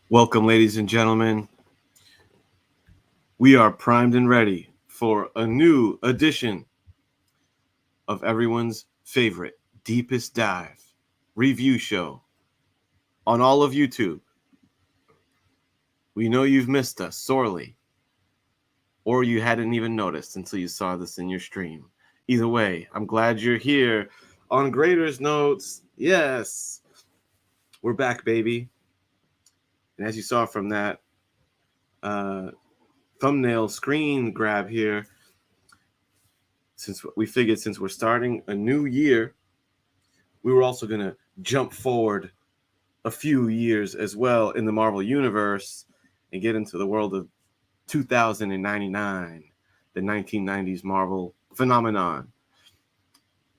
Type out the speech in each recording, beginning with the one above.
Welcome, ladies and gentlemen. We are primed and ready for a new edition of everyone's favorite deepest dive review show on all of YouTube. We know you've missed us sorely, or you hadn't even noticed until you saw this in your stream. Either way, I'm glad you're here on Grader'S Notes. Yes, we're back, baby. And as you saw from that thumbnail screen grab here, since we're starting a new year, we were also going to jump forward a few years as well in the Marvel Universe and get into the world of 2099, the 1990s Marvel phenomenon.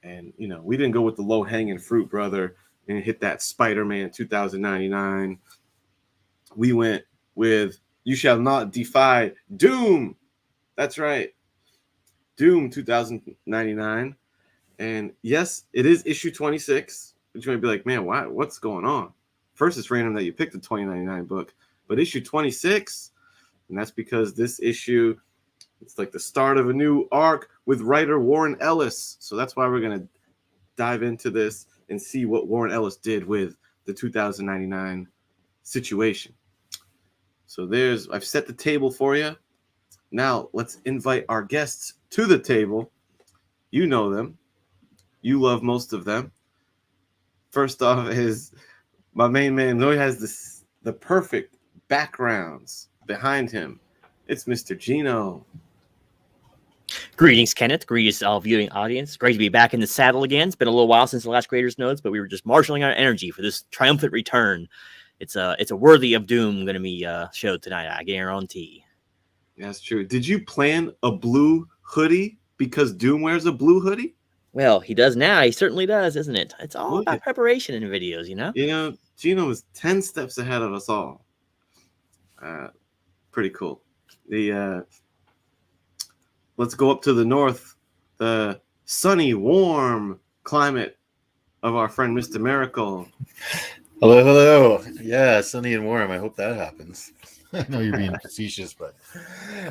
And, we didn't go with the low-hanging fruit, brother, and hit that Spider-Man 2099. We went with You Shall Not Defy Doom. That's right. Doom 2099. And yes, it is issue 26, but you might be like, man, what's going on? First, it's random that you picked the 2099 book, but issue 26, and that's because this issue, it's like the start of a new arc with writer Warren Ellis. So that's why we're going to dive into this and see what Warren Ellis did with the 2099 situation. So I've set the table for you. Now let's invite our guests to the table. You know them. You love most of them. First off is my main man. He has the perfect backgrounds behind him. It's Mr. Gino. Greetings, Kenneth. Greetings, all viewing audience. Great to be back in the saddle again. It's been a little while since the last Grader'S Notes, but we were just marshaling our energy for this triumphant return. It's a worthy of Doom going to be showed tonight. I guarantee. That's true. Did you plan a blue hoodie because Doom wears a blue hoodie? Well, he does now. He certainly does, isn't it? It's all about preparation in videos, Gino is 10 steps ahead of us all. Pretty cool. Let's go up to the north, the sunny, warm climate of our friend Mr. Miracle. Hello. Yeah, sunny and warm. I hope that happens. I know you're being facetious, but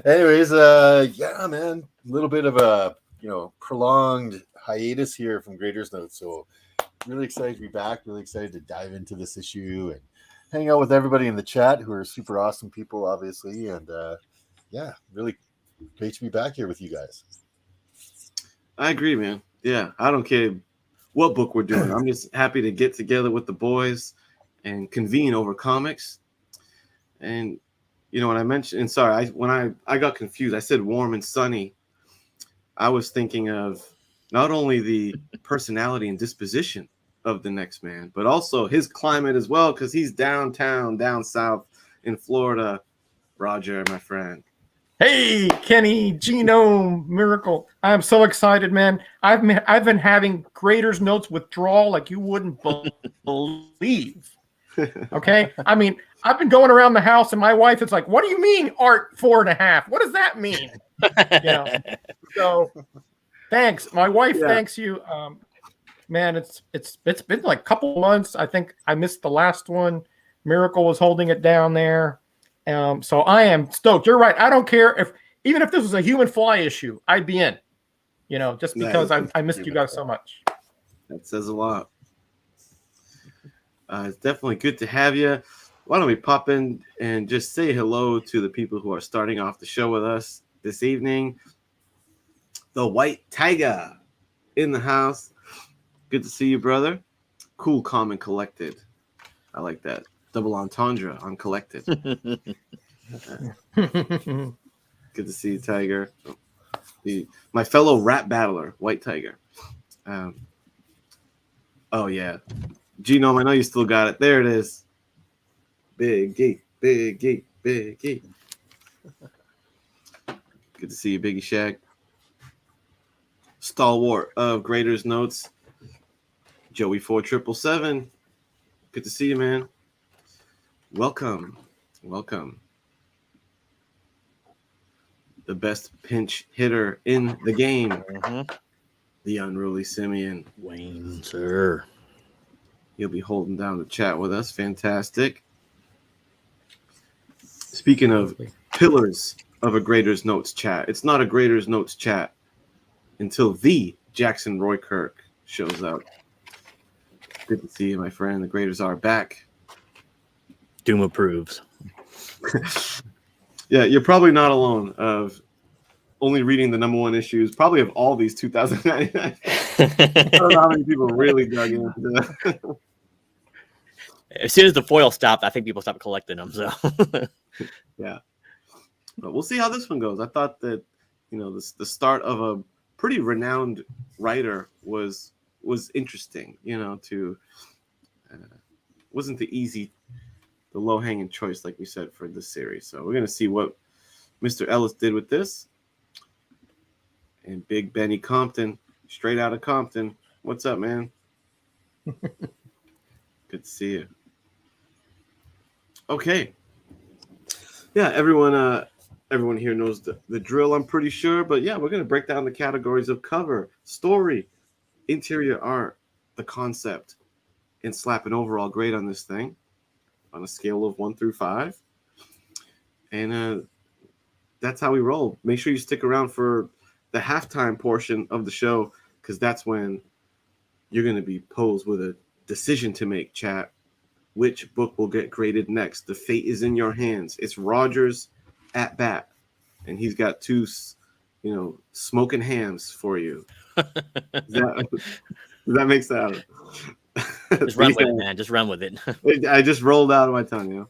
anyways, yeah, man, a little bit of a prolonged hiatus here from Grader'S Notes. So really excited to be back. Really excited to dive into this issue and hang out with everybody in the chat who are super awesome people, obviously. And yeah, really great to be back here with you guys. I agree, man. Yeah, I don't care what book we're doing. I'm just happy to get together with the boys and convene over comics. And when I mentioned, and sorry, when I got confused, I said warm and sunny. I was thinking of not only the personality and disposition of the next man, but also his climate as well, because he's downtown, down south in Florida. Roger, my friend. Hey, Kenny, Gino, Miracle. I'm so excited, man. I've been having Grader'S Notes withdrawal like you wouldn't believe. Okay? I mean, I've been going around the house and my wife is like, what do you mean art 4.5? What does that mean? So thanks. My wife thanks you. Man, it's been like a couple months. I think I missed the last one. Miracle was holding it down there. So I am stoked. You're right. I don't care even if this was a human fly issue, I'd be in. Just because I missed you guys so much. That says a lot. It's definitely good to have you. Why don't we pop in and just say hello to the people who are starting off the show with us this evening. The White Tiger in the house. Good to see you, brother. Cool, calm, and collected. I like that. Double entendre on collected. Good to see you, Tiger. My fellow rap battler, White Tiger. Oh, yeah. Genome, I know you still got it. There it is. Big geek, big geek, big geek. Good to see you, Biggie Shag. Stalwart of Grader'S Notes, Joey 4777. Good to see you, man. Welcome. The best pinch hitter in the game, the unruly Simeon. Wayne, sir. He'll be holding down the chat with us. Fantastic. Speaking of pillars of a Grader's Notes chat, it's not a Grader's Notes chat until the Jackson Roykirk shows up. Good to see you, my friend. The Graders are back. Doom approves. Yeah, you're probably not alone of only reading the #1 issues, probably of all these 2099. I don't know how many people really dug into that. As soon as the foil stopped, I think people stopped collecting them. So yeah, but we'll see how this one goes. I thought that the start of a pretty renowned writer was interesting. Wasn't the low hanging choice like we said for this series. So we're gonna see what Mr. Ellis did with this. And Big Benny Compton, straight out of Compton. What's up, man? Good to see you. Okay. Yeah, everyone here knows the drill, I'm pretty sure. But yeah, we're going to break down the categories of cover, story, interior art, the concept, and slap an overall grade on this thing on a scale of 1 through 5. And that's how we roll. Make sure you stick around for the halftime portion of the show, because that's when you're going to be posed with a decision to make, chat. Which book will get graded next? The fate is in your hands. It's Rogers at bat, and he's got 2, smoking hams for you. Does that make sense? Just run with it, man. Just run with it. I just rolled out of my tongue,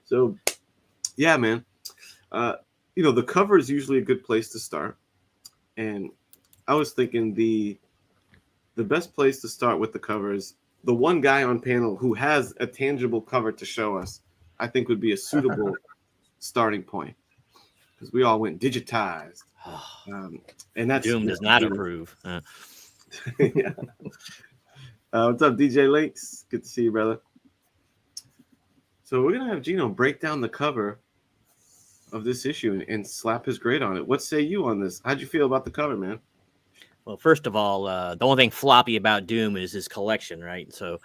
So, yeah, man. The cover is usually a good place to start, and I was thinking the best place to start with the cover is the one guy on panel who has a tangible cover to show us. I think would be a suitable starting point, because we all went digitized, and that's Doom does not approve. Yeah. What's up, DJ Links? Good to see you, brother. So we're gonna have Gino break down the cover of this issue and slap his grade on it. What say you on this? How'd you feel about the cover, man? Well, first of all, the only thing floppy about Doom is his collection, right? So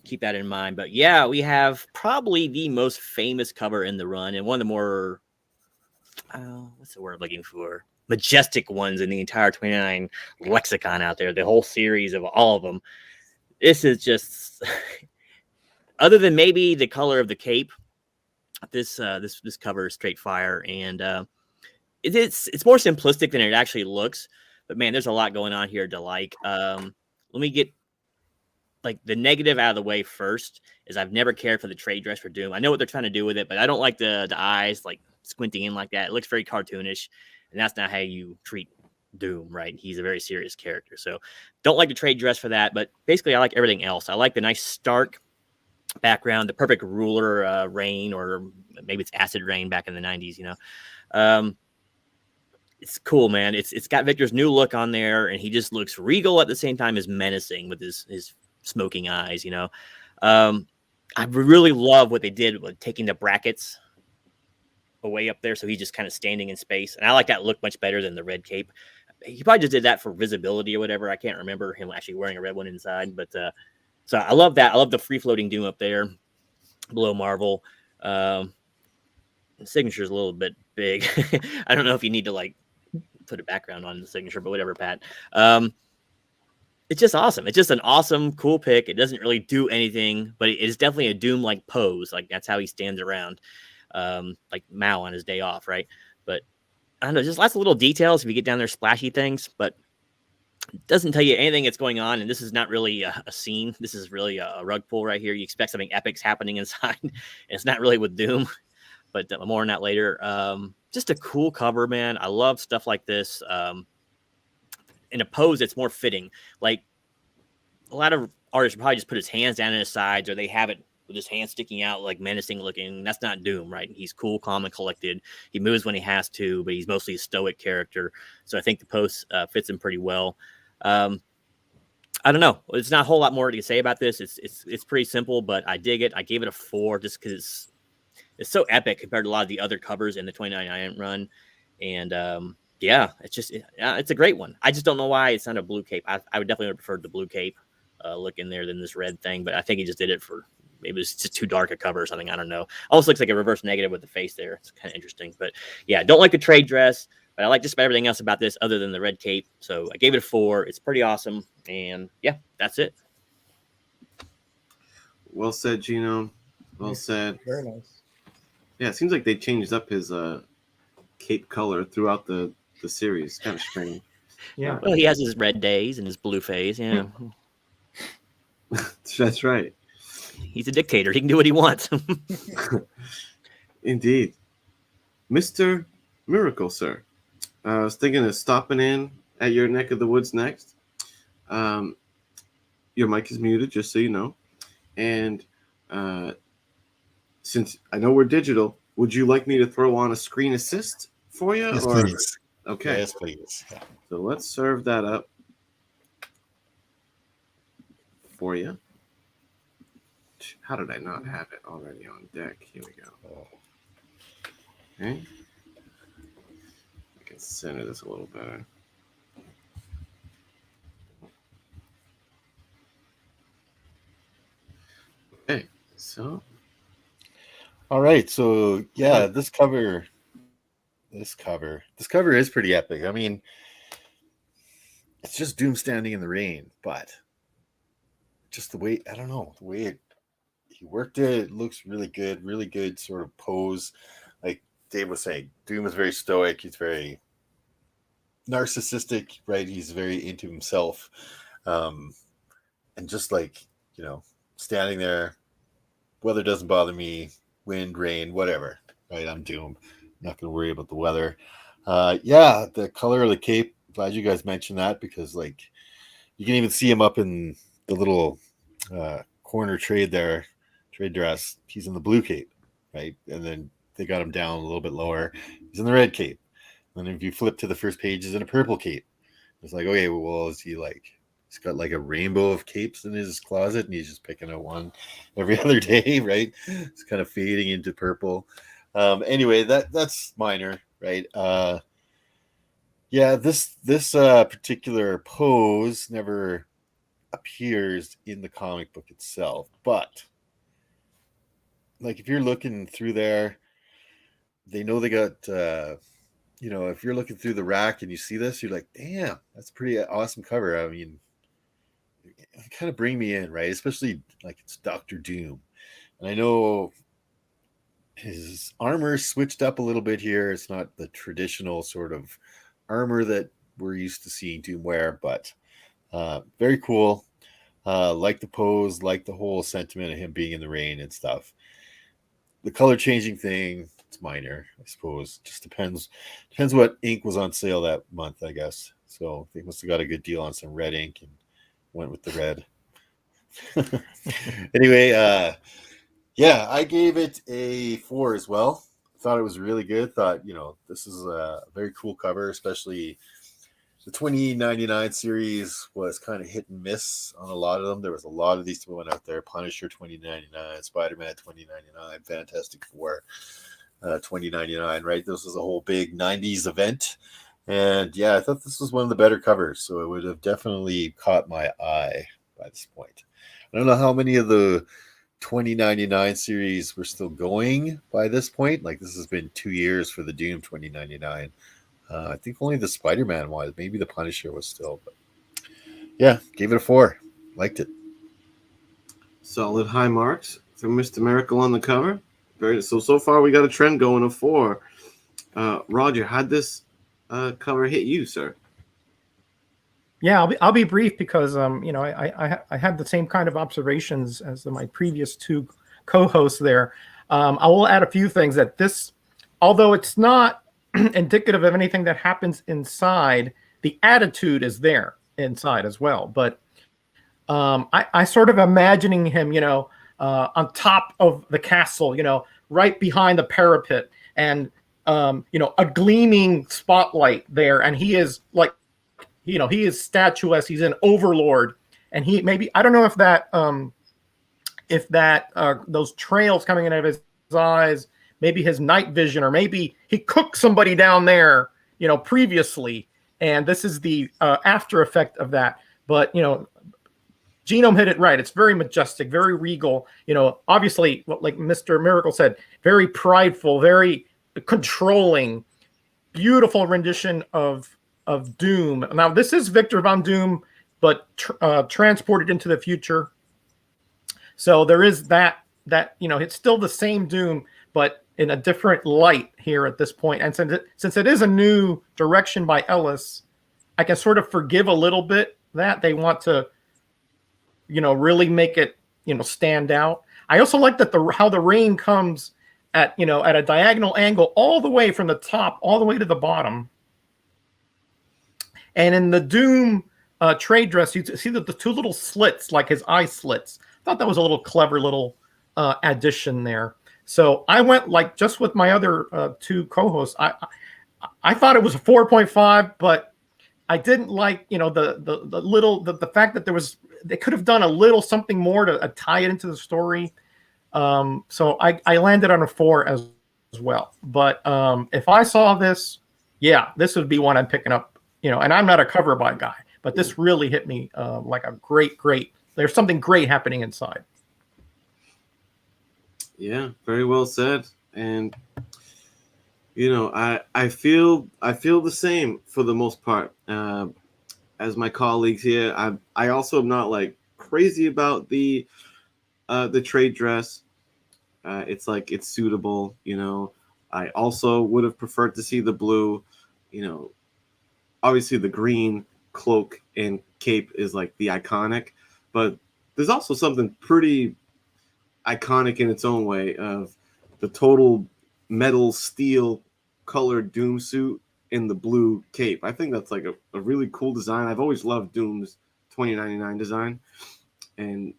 keep that in mind. But yeah, we have probably the most famous cover in the run, and one of the more, what's the word I'm looking for? Majestic ones in the entire 29 lexicon out there, the whole series of all of them. This is just, other than maybe the color of the cape, this cover is straight fire, and it's more simplistic than it actually looks. But man, there's a lot going on here to like. Let me get like the negative out of the way first. Is I've never cared for the trade dress for Doom. I know what they're trying to do with it, but I don't like the eyes like squinting in like that. It looks very cartoonish, and that's not how you treat Doom, right? He's a very serious character, so don't like the trade dress for that. But basically, I like everything else. I like the nice stark background, the perfect ruler rain, or maybe it's acid rain back in the 90s. It's cool, man. It's got Victor's new look on there, and he just looks regal at the same time as menacing with his smoking eyes. I really love what they did with taking the brackets away up there, so he's just kind of standing in space, and I like that look much better than the red cape. He probably just did that for visibility or whatever. I can't remember him actually wearing a red one inside, but so I love that. I love the free floating Doom up there below Marvel. The signature is a little bit big. I don't know if you need to like put a background on the signature, but whatever, Pat. It's just awesome. It's just an awesome, cool pick. It doesn't really do anything, but it is definitely a Doom-like pose. Like that's how he stands around, like Mao on his day off, right? But I don't know, just lots of little details if you get down there, splashy things, but it doesn't tell you anything that's going on. And this is not really a scene. This is really a rug pull right here. You expect something epic's happening inside, and it's not really with Doom. But more on that later. Just a cool cover, man. I love stuff like this. In a pose that's more fitting. Like a lot of artists probably just put his hands down in his sides, or they have it with his hands sticking out, like menacing looking. That's not Doom, right? He's cool, calm, and collected. He moves when he has to, but he's mostly a stoic character. So I think the pose fits him pretty well. I don't know. It's not a whole lot more to say about this. It's pretty simple, but I dig it. I gave it a 4 just because it's so epic compared to a lot of the other covers in the 29 run. And yeah, it's a great one. I just don't know why it's not a blue cape. I would definitely have preferred the blue cape look in there than this red thing, but I think he just did it for maybe it's just too dark a cover or something. I don't know. Also looks like a reverse negative with the face there. It's kind of interesting. But yeah, don't like the trade dress, but I like just about everything else about this other than the red cape. So I gave it a 4. It's pretty awesome. And yeah, that's it. Well said, Gino. Well said. Very nice. Yeah, it seems like they changed up his cape color throughout the series. Kind of strange. Yeah. Well, he has his red days and his blue phase. Yeah. That's right. He's a dictator. He can do what he wants. Indeed. Mr. Miracle, sir. I was thinking of stopping in at your neck of the woods next. Your mic is muted, just so you know. And since I know we're digital, would you like me to throw on a screen assist for you? Yes, or... please. Okay. Yes, please. So let's serve that up for you. How did I not have it already on deck? Here we go. Okay. I can center this a little better. Okay, so. All right. So yeah, this cover is pretty epic. I mean, it's just Doom standing in the rain, but just the way, I don't know, the way he worked it looks really good sort of pose. Like Dave was saying, Doom is very stoic. He's very narcissistic, right? He's very into himself. And just like, standing there, weather doesn't bother me, wind, rain, whatever, right? I'm Doom. I'm not going to worry about the weather. Yeah, the color of the cape, glad you guys mentioned that, because like you can even see him up in the little corner trade dress. He's in the blue cape, right? And then they got him down a little bit lower. He's in the red cape. And if you flip to the first page, he's in a purple cape. It's like, okay, well, is he like, he's got like a rainbow of capes in his closet and he's just picking out one every other day, right? It's kind of fading into purple. Anyway, that's minor, right? Yeah, this particular pose never appears in the comic book itself, but like if you're looking through there, they know they got if you're looking through the rack and you see this, you're like, damn, that's a pretty awesome cover. I mean, it kind of bring me in, right? Especially like it's Dr. Doom, and I know his armor switched up a little bit here. It's not the traditional sort of armor that we're used to seeing Doom wear, but very cool. Like the pose, like the whole sentiment of him being in the rain and stuff. The color changing thing, it's minor, I suppose. Just depends what ink was on sale that month, I guess. So they must have got a good deal on some red ink and went with the red. Anyway, yeah, I gave it a 4 as well. Thought it was really good. Thought, this is a very cool cover, especially the 2099 series was kind of hit and miss on a lot of them. There was a lot of these went out there. Punisher 2099, Spider-Man 2099, Fantastic Four 2099, right? This was a whole big 90s event. And yeah, I thought this was one of the better covers. So it would have definitely caught my eye by this point. I don't know how many of the 2099 series were still going by this point. Like this has been 2 years for the Doom 2099. I think only the Spider-Man was. Maybe the Punisher was still. But yeah, gave it a 4. Liked it. Solid high marks from Mr. Miracle on the cover. So far we got a trend going of 4. Roger, how'd this cover hit you, sir? Yeah, I'll be brief because I had the same kind of observations as my previous 2 co-hosts there. I will add a few things that this, although it's not indicative of anything that happens inside, the attitude is there inside as well. But I sort of imagining him, on top of the castle, right behind the parapet, and a gleaming spotlight there, and he is like, he is statuesque. He's an overlord, and he maybe, I don't know if that those trails coming out of his eyes, maybe his night vision, or maybe he cooked somebody down there, previously, and this is the after effect of that. But Genome hit it right. It's very majestic, very regal. Obviously, like Mr. Miracle said, very prideful, very controlling, beautiful rendition of Doom. Now, this is Victor Von Doom, but transported into the future. So there is that it's still the same Doom, but in a different light here at this point. And since it is a new direction by Ellis, I can sort of forgive a little bit that they want to, really make it, stand out. I also like that how the rain comes at a diagonal angle all the way from the top all the way to the bottom. And in the Doom trade dress, you see the two little slits, like his eye slits. I thought that was a little clever little addition there. So I went just with my other two co-hosts. I thought it was a 4.5, but I didn't like the fact that they could have done a little something more to tie it into the story. So I landed on a 4 as well. But if I saw this, this would be one I'm picking up. And I'm not a cover by guy, but this really hit me like a great. There's something great happening inside. Yeah, very well said. And I feel the same for the most part. As my colleagues here, I also am not like crazy about the trade dress. It's suitable. I also would have preferred to see the blue. Obviously the green cloak and cape is like the iconic, but there's also something pretty iconic in its own way of the total metal steel colored Doom suit in the blue cape. I think that's like a really cool design. I've always loved Doom's 2099 design, and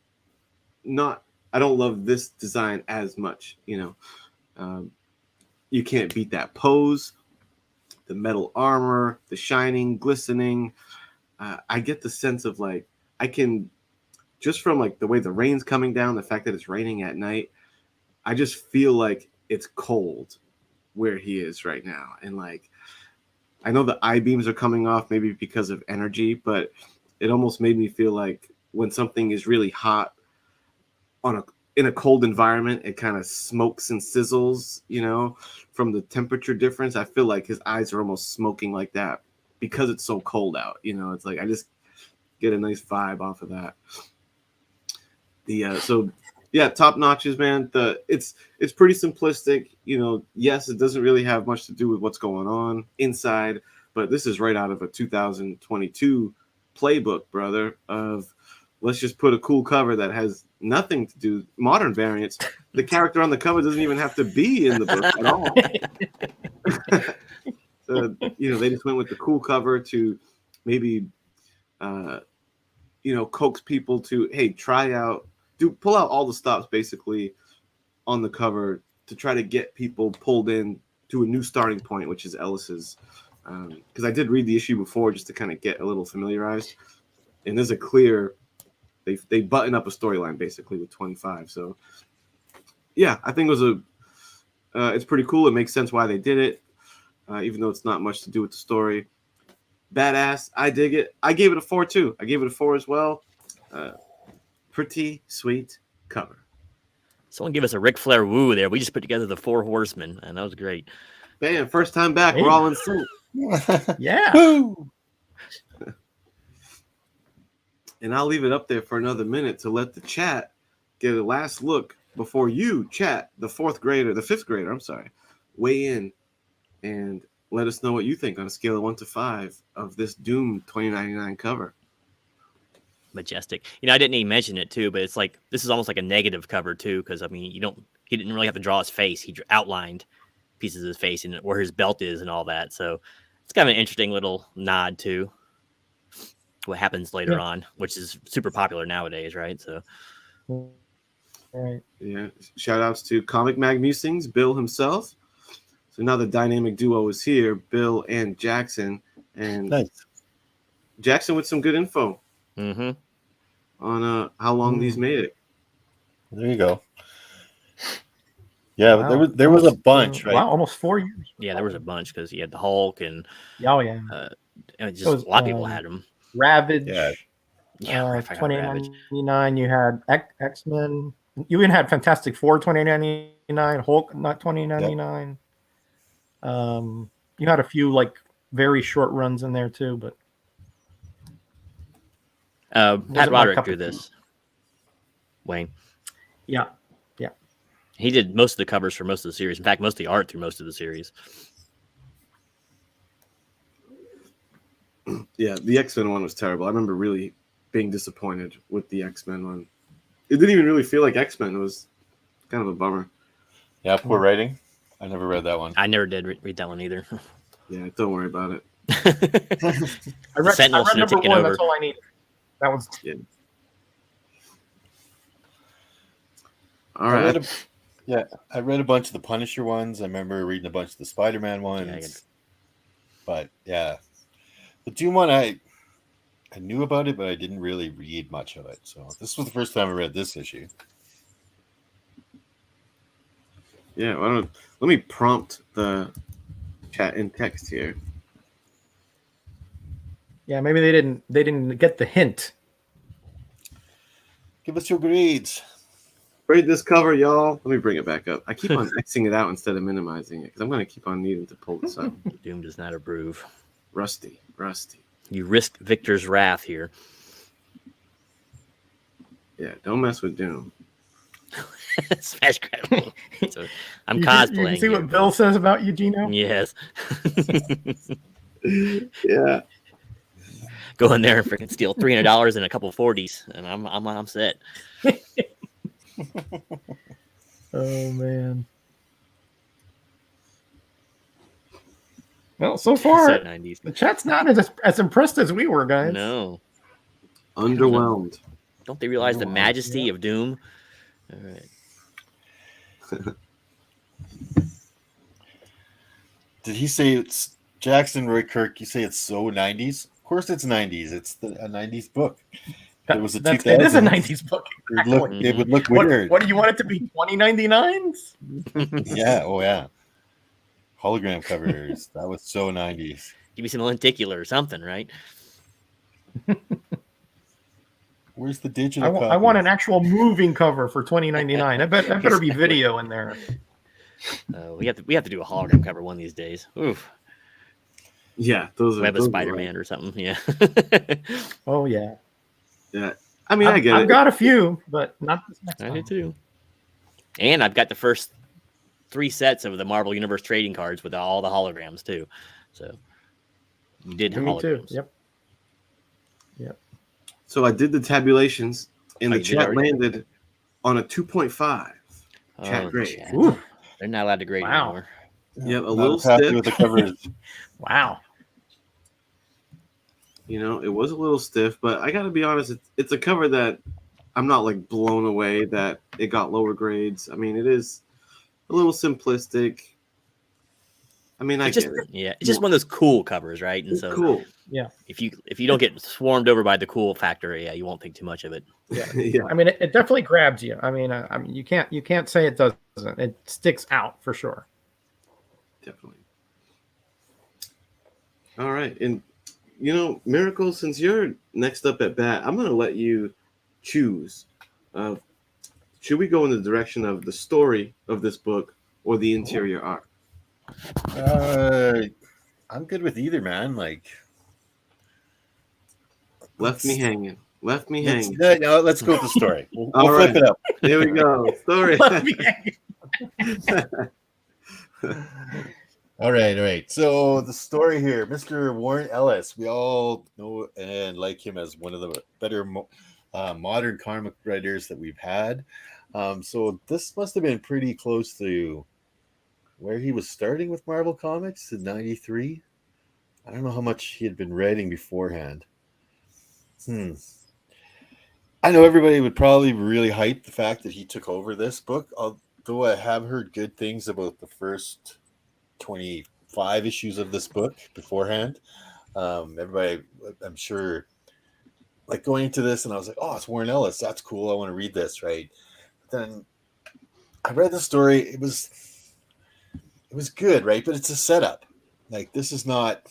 I don't love this design as much. You can't beat that pose, the metal armor, the shining, glistening. I get the sense of like, I can, just from like the way the rain's coming down, the fact that it's raining at night, I just feel like it's cold where he is right now. And like, I know the I-beams are coming off maybe because of energy, but it almost made me feel like when something is really hot in a cold environment, it kind of smokes and sizzles, from the temperature difference. I feel like his eyes are almost smoking like that because it's so cold out. It's like I just get a nice vibe off of that. Top notches, man. It's pretty simplistic. Yes, it doesn't really have much to do with what's going on inside, but this is right out of a 2022 playbook, brother, of let's just put a cool cover that has nothing to do modern variants. The character on the cover doesn't even have to be in the book at all. So, they just went with the cool cover to maybe coax people to, hey, pull out all the stops basically on the cover to try to get people pulled in to a new starting point, which is Ellis's. Because I did read the issue before just to kind of get a little familiarized, and there's a clear. They button up a storyline basically with 25. So yeah, I think it was it's pretty cool. It makes sense why they did it, even though it's not much to do with the story. Badass. I dig it. I gave it a 4 too. I gave it a 4 as well. Pretty sweet cover. Someone give us a Ric Flair woo there. We just put together the 4 horsemen, and that was great. Man, first time back. We're all in sync. Yeah. Woo! And I'll leave it up there for another minute to let the chat get a last look before you, chat, the fifth grader, weigh in and let us know what you think on a scale of 1 to 5 of this Doom 2099 cover. Majestic. I didn't even mention it too, but it's like this is almost like a negative cover too, because he didn't really have to draw his face. He outlined pieces of his face and where his belt is and all that. So it's kind of an interesting little nod to what happens later on, which is super popular nowadays, right? So, right. Yeah. Shout outs to Comic Mag Musings, Bill himself. So now the dynamic duo is here, Bill and Jackson, and Nice. Jackson with some good info mm-hmm. on how long these made it. There you go. Yeah, Wow. there was a bunch, right? Wow, almost 4 years. Yeah, there was a bunch because you had the Hulk and Oh yeah. just a lot of people had them. Ravage. Yeah. Yeah, I forgot Ravage. 2099, you had X-Men. You even had Fantastic Four 2099, Hulk not 2099. You had a few like very short runs in there too, but Pat my Roderick cup drew of tea. this. Wayne. yeah. He did most of the covers for most of the series. In fact, most of the art through most of the series. Yeah, the X-Men one was terrible. I remember really being disappointed with the X-Men one. It didn't even really feel like X-Men. It was kind of a bummer. Yeah, poor writing. I never read that one. I never did read that one either. Yeah, don't worry about it. I read Sentinels should have number taken one. over. That's all I needed. That was All right. I read a bunch of the Punisher ones. I remember reading a bunch of the Spider-Man ones. But yeah, the Doom one, I knew about it, but I didn't really read much of it. So this was the first time I read this issue. Yeah, let me prompt the chat in text here. yeah. Maybe they didn't get the hint. Give us your grades. Grade this cover, y'all. Let me bring it back up. I keep on Xing it out instead of minimizing it because I'm going to keep on needing to pull this up. Doom does not approve. Rusty. You risked Victor's wrath here. Yeah, don't mess with Doom. Smash grab. So I'm You cosplaying. can see here, what Bill says about you, Gino. Yes. Yeah. Go in there and freaking steal $300 and a couple 40s, and I'm set. Oh man. Well, so far Set 90s. the chat's not as impressed as we were, guys. No. Underwhelmed. Don't they realize the majesty of Doom? All right. Did he say it's Jackson Roy Kirk? You say it's so 90s? Of course it's 90s. It's a 90s book. It was a 2000s. It is a 90s book. It would look What, weird. what do you want it to be? 2099s? Yeah. Oh yeah. Hologram covers. That was so 90s. Give me some lenticular or something, right? Where's the digital? I want an actual moving cover for 2099. I bet that better be video in there. We have to do a hologram cover one of these days. Oof. Yeah, those are Web of those are Spider-Man or something. Yeah. Oh yeah. Yeah. I mean, I get I've it. got a few, but not this next I time. do too. And I've got the first 3 sets of the Marvel Universe trading cards with all the holograms too. So you did Me too. holograms. Yep. So I did the tabulations, and Oh, the you did chat already? landed on a 2.5. Chat Oh, grade. chat. Ooh. They're not allowed to grade Wow. anymore. Yep, a Not little as happy stiff. with the covers. Wow. You know, it was a little stiff, but I got to be honest, it's a cover that I'm not like blown away that it got lower grades. I mean, it is a little simplistic. I mean, I It's just get it. yeah, it's just one of those cool covers, right? And It's so cool. if you don't get swarmed over by the cool factor, yeah, you won't think too much of it. Yeah. I mean, it definitely grabs you. I mean, you can't say it doesn't. It sticks out for sure. Definitely. All right. And, you know, Miracle, since you're next up at bat, I'm going to let you choose. Should we go in the direction of the story of this book or the interior art? I'm good with either, man. Like, Left me hanging. Let's no, let's go with the story. We'll All flip right. it up. Here we go. Story. Let me hang. All right. So the story here, Mr. Warren Ellis, we all know and like him as one of the better modern comic writers that we've had. So this must have been pretty close to where he was starting with Marvel Comics in '93. I don't know how much he had been writing beforehand. I know everybody would probably really hype the fact that he took over this book, although I have heard good things about the first 25 issues of this book beforehand. Everybody, I'm sure, like going into this, and I was like, oh, it's Warren Ellis. That's cool. I want to read this, right? But then I read the story. It was good, right? But it's a setup. Like, this is not,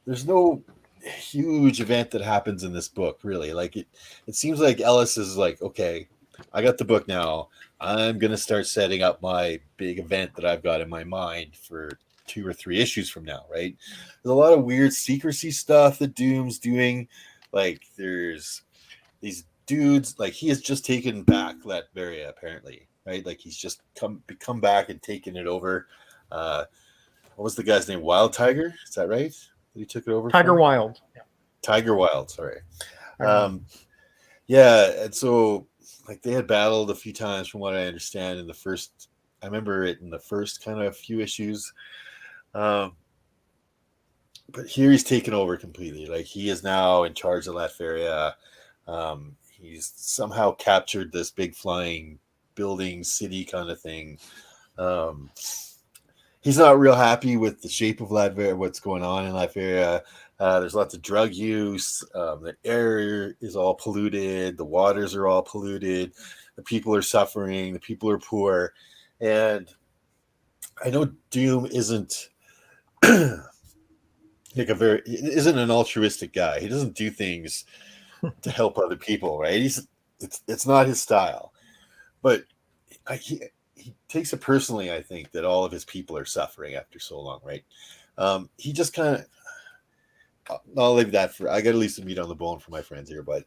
there's no huge event that happens in this book. Really, like it seems like Ellis is like, okay, I got the book now. I'm gonna start setting up my big event that I've got in my mind for 2 or 3 issues from now. Right? There's a lot of weird secrecy stuff that Doom's doing. Like there's these dudes, like he has just taken back Latveria apparently, right? Like he's just come back and taken it over. What was the guy's name? Wild Tiger? Is that right? That he took it over? Tiger Wild. Tiger Wild, sorry. Yeah, and so like they had battled a few times from what I understand in the first, I remember it in the first kind of few issues. But here he's taken over completely. Like he is now in charge of Latveria. He's somehow captured this big flying building city kind of thing. He's not real happy with the shape of Latveria, what's going on in Latveria. There's lots of drug use. The air is all polluted. The waters are all polluted. The people are suffering. The people are poor. And I know Doom isn't isn't an altruistic guy. He doesn't do things to help other people, right? It's not his style. But he takes it personally, I think, that all of his people are suffering after so long, right? He just kind of, I'll leave that for, I got to leave some meat on the bone for my friends here, but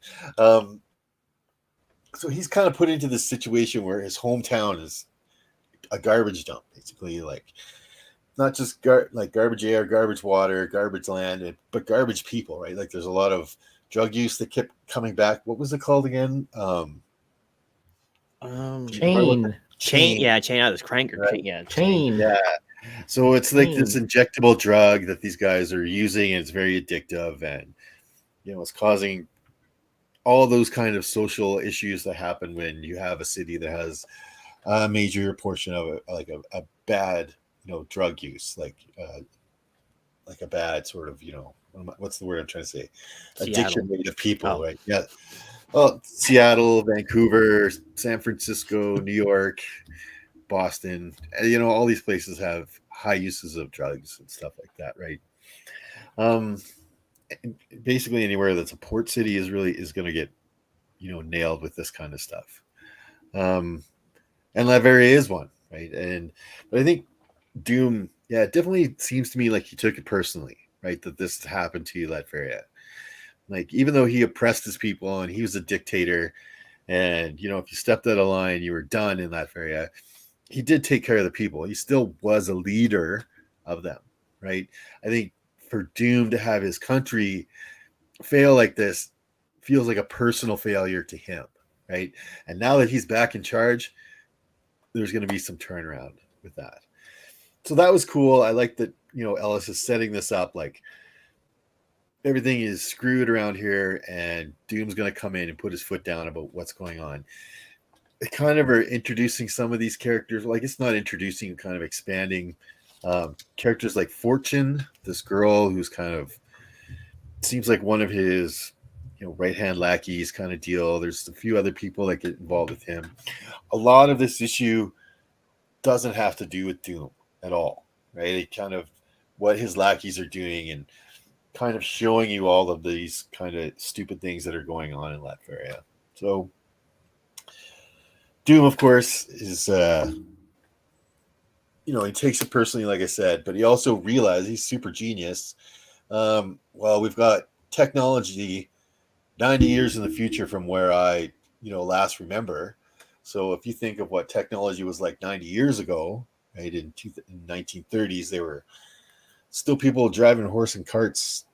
so he's kind of put into this situation where his hometown is a garbage dump, basically, like not just garbage air, garbage water, garbage land, but garbage people, right? Like there's a lot of drug use that kept coming back. What was it called again? Chain. Yeah, chain out of this cranker. Right. Chain. Yeah. So it's like this injectable drug that these guys are using, and it's very addictive, and it's causing all those kind of social issues that happen when you have a city that has a major portion of it, like a bad, drug use, like a bad sort of, what's the word I'm trying to say? Addiction rate of people, right? Yeah. Well, Seattle, Vancouver, San Francisco, New York, Boston, all these places have high uses of drugs and stuff like that, right? Basically anywhere that's a port city is going to get, nailed with this kind of stuff. And Latveria is one, right? But I think Doom, it definitely seems to me like he took it personally, right? That this happened to Latveria. Like, even though he oppressed his people and he was a dictator, and, if you stepped out of line, you were done in Latveria, he did take care of the people. He still was a leader of them, right? I think for Doom to have his country fail like this feels like a personal failure to him, right? And now that he's back in charge, there's going to be some turnaround with that. So that was cool. I like that, Ellis is setting this up like everything is screwed around here, and Doom's going to come in and put his foot down about what's going on. They kind of are introducing some of these characters. Like, it's not introducing, kind of expanding characters like Fortune, this girl who's kind of seems like one of his, right-hand lackeys kind of deal. There's a few other people that get involved with him. A lot of this issue doesn't have to do with Doom at all, right? It kind of what his lackeys are doing and kind of showing you all of these kind of stupid things that are going on in Latveria. So Doom, of course, is, he takes it personally, like I said, but he also realizes he's super genius. Well, we've got technology 90 years in the future from where I, last remember. So if you think of what technology was like 90 years ago, right, in 1930s, they were still people driving horse and carts,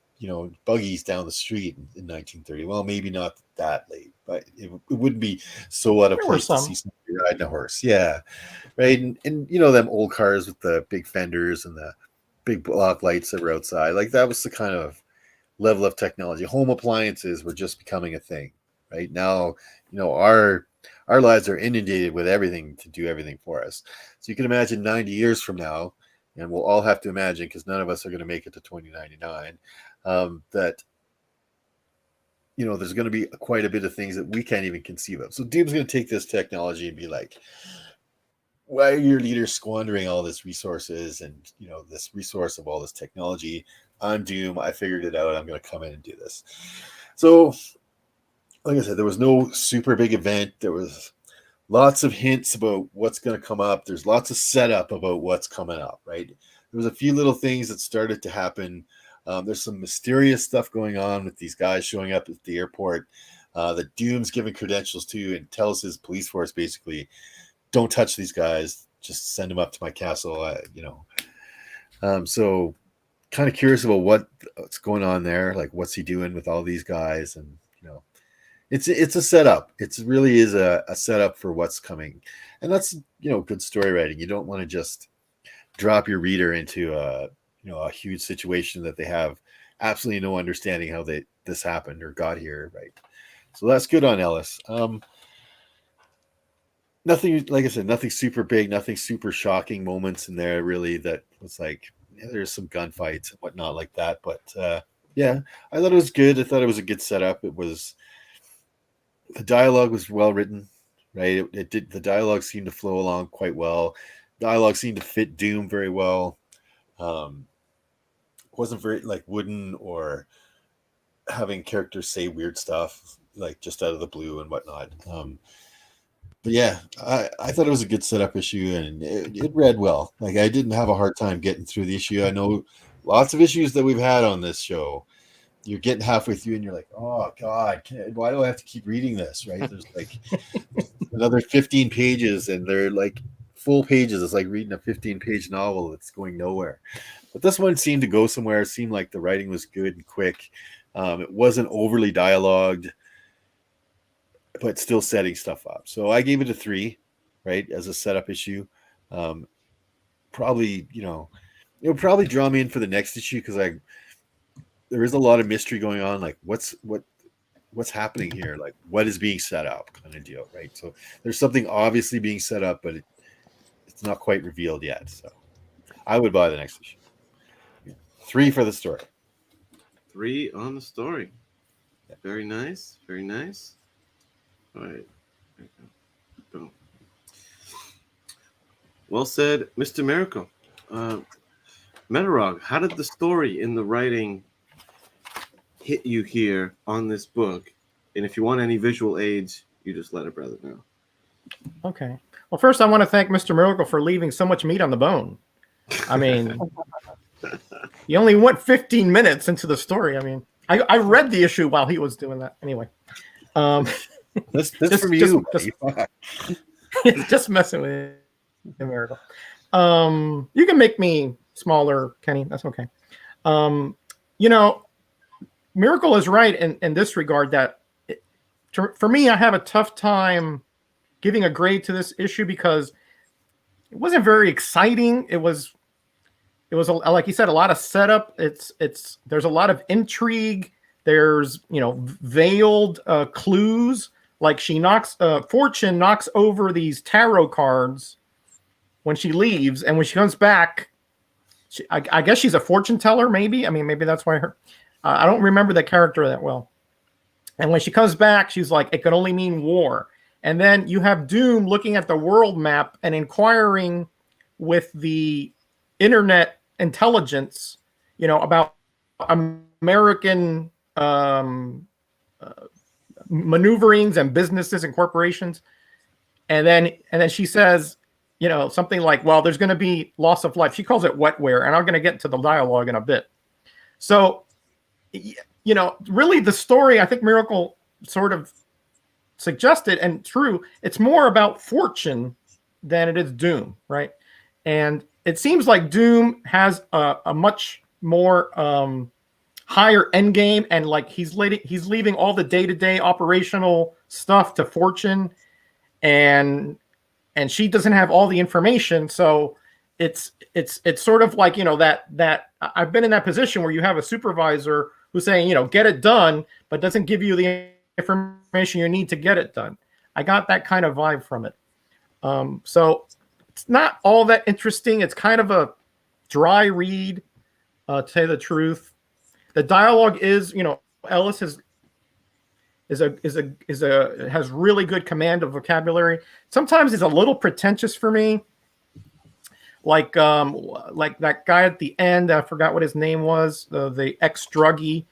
buggies down the street in 1930. Well, maybe not that late, but it wouldn't be so out of place to see somebody riding a horse. Yeah, right. And them old cars with the big fenders and the big block lights that were outside. Like, that was the kind of level of technology. Home appliances were just becoming a thing. Right now, our lives are inundated with everything to do everything for us. So you can imagine 90 years from now, and we'll all have to imagine, because none of us are going to make it to 2099, that there's going to be quite a bit of things that we can't even conceive of. So Doom's going to take this technology and be like, why are your leaders squandering all this resources and this resource of all this technology I'm Doom. I figured it out. I'm going to come in and do this. So, like I said, there was no super big event. There was lots of hints about what's going to come up. There's lots of setup about what's coming up, right? There was a few little things that started to happen. There's some mysterious stuff going on with these guys showing up at the airport that Doom's giving credentials to and tells his police force basically, don't touch these guys. Just send them up to my castle, So kind of curious about what's going on there. Like, what's he doing with all these guys? And, it's a setup. It really is a setup for what's coming. And that's, good story writing. You don't want to just drop your reader into a huge situation that they have absolutely no understanding how this happened or got here. Right. So that's good on Ellis. Nothing, like I said, nothing super big, nothing super shocking moments in there really that was like, there's some gunfights and whatnot like that. But I thought it was good. I thought it was a good setup. The dialogue was well written, right? The dialogue seemed to flow along quite well. Dialogue seemed to fit Doom very well. Wasn't very like wooden or having characters say weird stuff like just out of the blue and whatnot. But yeah, I thought it was a good setup issue and it read well. Like, I didn't have a hard time getting through the issue. I know lots of issues that we've had on this show. You're getting halfway through and you're like, oh God, why do I have to keep reading this? Right? There's like another 15 pages and they're like full pages. It's like reading a 15-page novel that's going nowhere. But this one seemed to go somewhere. It seemed like the writing was good and quick. It wasn't overly dialogued, but still setting stuff up. So I gave it a 3, right, as a setup issue. Probably, it'll probably draw me in for the next issue because there is a lot of mystery going on. Like, what's happening here? Like, what is being set up, kind of deal, right? So there's something obviously being set up, but it's not quite revealed yet. So I would buy the next issue. 3 for the story. 3 on the story. Very nice. Very nice. All right. Boom. Well said, Mr. Miracle. Metarog, how did the story in the writing hit you here on this book? And if you want any visual aids, you just let a brother know. Okay. Well, first I want to thank Mr. Miracle for leaving so much meat on the bone. I mean, he only went 15 minutes into the story. I mean, I read the issue while he was doing that. Anyway. This from you. Just messing with you, Miracle. You can make me smaller, Kenny. That's okay. Miracle is right in this regard that for me, I have a tough time giving a grade to this issue because it wasn't very exciting. It was like you said, a lot of setup. There's a lot of intrigue. There's veiled clues. Like Fortune knocks over these tarot cards when she leaves, and when she comes back, I guess she's a fortune teller. Maybe maybe that's why I don't remember the character that well. And when she comes back, she's like, it can only mean war. And then you have Doom looking at the world map and inquiring with the internet intelligence, about American maneuverings and businesses and corporations. And then she says, something like, well, there's going to be loss of life. She calls it wetware. And I'm going to get to the dialogue in a bit. So, really the story, I think Miracle sort of suggested, and true, it's more about Fortune than it is Doom, right? And it seems like Doom has a much more higher end game, and like he's leaving all the day-to-day operational stuff to Fortune, and she doesn't have all the information. So it's sort of like, that I've been in that position where you have a supervisor who's saying, get it done, but doesn't give you the information you need to get it done. I got that kind of vibe from it. So it's not all that interesting. It's kind of a dry read, to tell you the truth. The dialogue is, Ellis has really good command of vocabulary. Sometimes it's a little pretentious for me, like that guy at the end. I forgot what his name was. The ex druggie.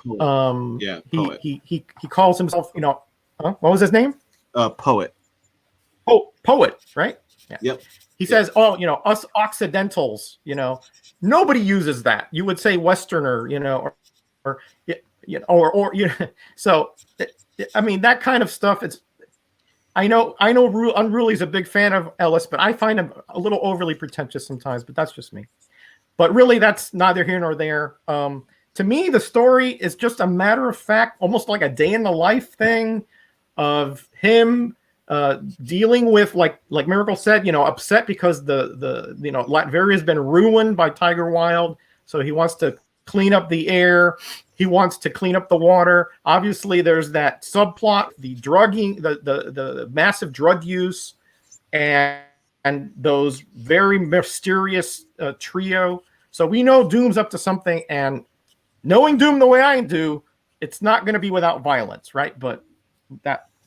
Yeah, He, poet. he calls himself, what was his name? Poet. Oh, poet, right? Yeah. Yep. He says, "Oh, us Occidentals, nobody uses that. You would say Westerner, or So, I mean, that kind of stuff. I know, Unruly's a big fan of Ellis, but I find him a little overly pretentious sometimes. But that's just me. But really, that's neither here nor there. To me, the story is just a matter of fact, almost like a day in the life thing of him dealing with, like Miracle said, upset because the Latveria has been ruined by Tiger Wild, so he wants to clean up the air. He wants to clean up the water. Obviously, there's that subplot, the drugging, the massive drug use, and those very mysterious trio. So we know Doom's up to something, and knowing Doom the way I do, it's not going to be without violence, right? But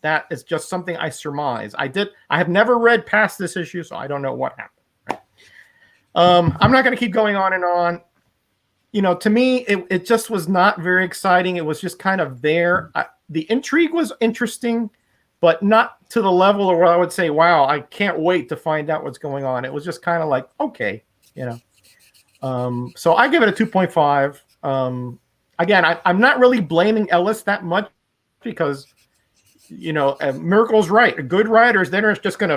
that is just something I surmise. I have never read past this issue, so I don't know what happened. Right? I'm not going to keep going on and on. To me, it just was not very exciting. It was just kind of there. The intrigue was interesting, but not to the level where I would say, wow, I can't wait to find out what's going on. It was just kind of like, okay, So I give it a 2.5. Again, I'm not really blaming Ellis that much because, Miracle's right. Good writers, they're not going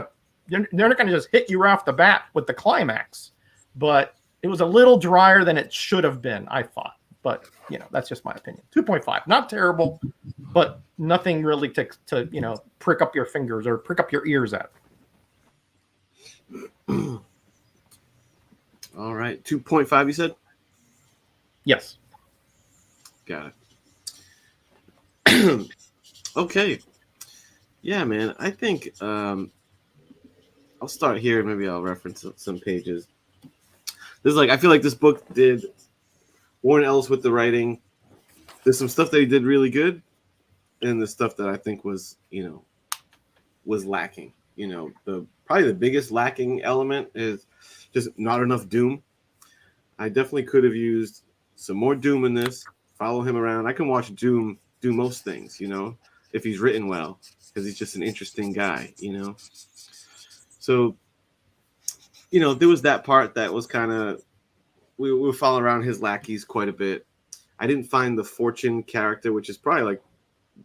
to just hit you right off the bat with the climax. But it was a little drier than it should have been, I thought. But, that's just my opinion. 2.5. Not terrible, but nothing really to prick up your fingers or prick up your ears at. All right. 2.5, you said? Yes. Got it. Okay. Yeah, man. I think I'll start here. Maybe I'll reference some pages. I feel like this book did Warren Ellis with the writing. There's some stuff that he did really good, and the stuff that I think was lacking. Probably the biggest lacking element is just not enough Doom. I definitely could have used some more Doom in this. Follow him around. I can watch Doom do most things, if he's written well, because he's just an interesting guy, So, there was that part that was kind of, we were following around his lackeys quite a bit. I didn't find the Fortune character, which is probably like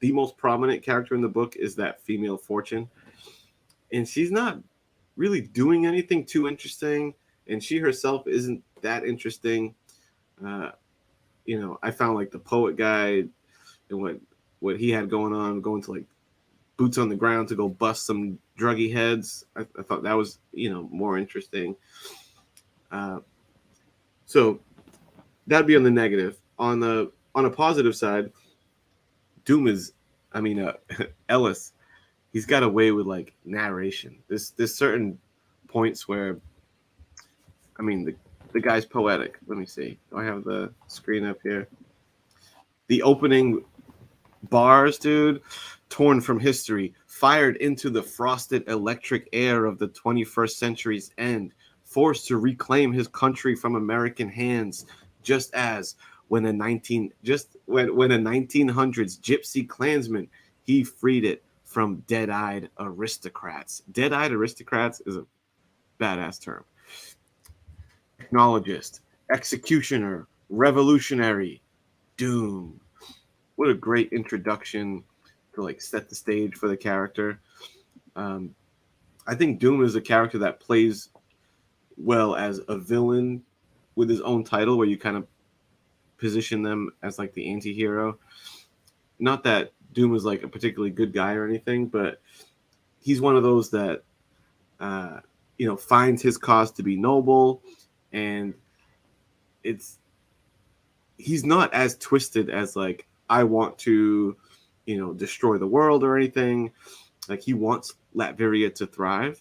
the most prominent character in the book, is that female Fortune. And she's not really doing anything too interesting. And she herself isn't that interesting. I found like the poet guy and what he had going on, going to like boots on the ground to go bust some druggy heads. I thought that was, more interesting. So that'd be on the negative. On a positive side, Doom is, Ellis, he's got away with like narration. There's certain points where, the guy's poetic. Let me see. Do I have the screen up here? The opening bars, dude, torn from history, fired into the frosted electric air of the 21st century's end, forced to reclaim his country from American hands, just as when a 1900s gypsy Klansman, he freed it from dead-eyed aristocrats. Dead-eyed aristocrats is a badass term. Technologist, executioner, revolutionary, Doom. What a great introduction to like set the stage for the character. I think Doom is a character that plays well as a villain with his own title, where you kind of position them as like the anti-hero. Not that Doom is like a particularly good guy or anything, but he's one of those that finds his cause to be noble, and he's not as twisted as like, I want to destroy the world or anything. Like, he wants Latveria to thrive.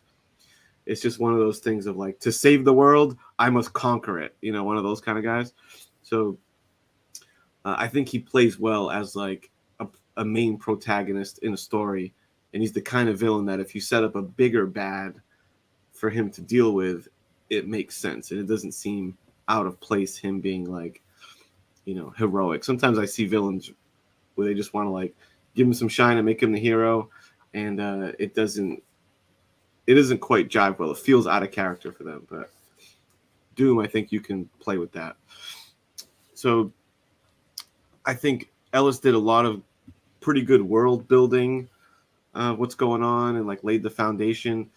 It's just one of those things of like, to save the world, I must conquer it. One of those kind of guys. So I think he plays well as like a main protagonist in a story. And he's the kind of villain that if you set up a bigger bad for him to deal with, it makes sense, and it doesn't seem out of place him being like, you know, heroic. Sometimes I see villains where they just want to like give him some shine and make him the hero, and it doesn't quite jive well. It feels out of character for them. But Doom, I think you can play with that. So I think Ellis did a lot of pretty good world building, what's going on, and like laid the foundation.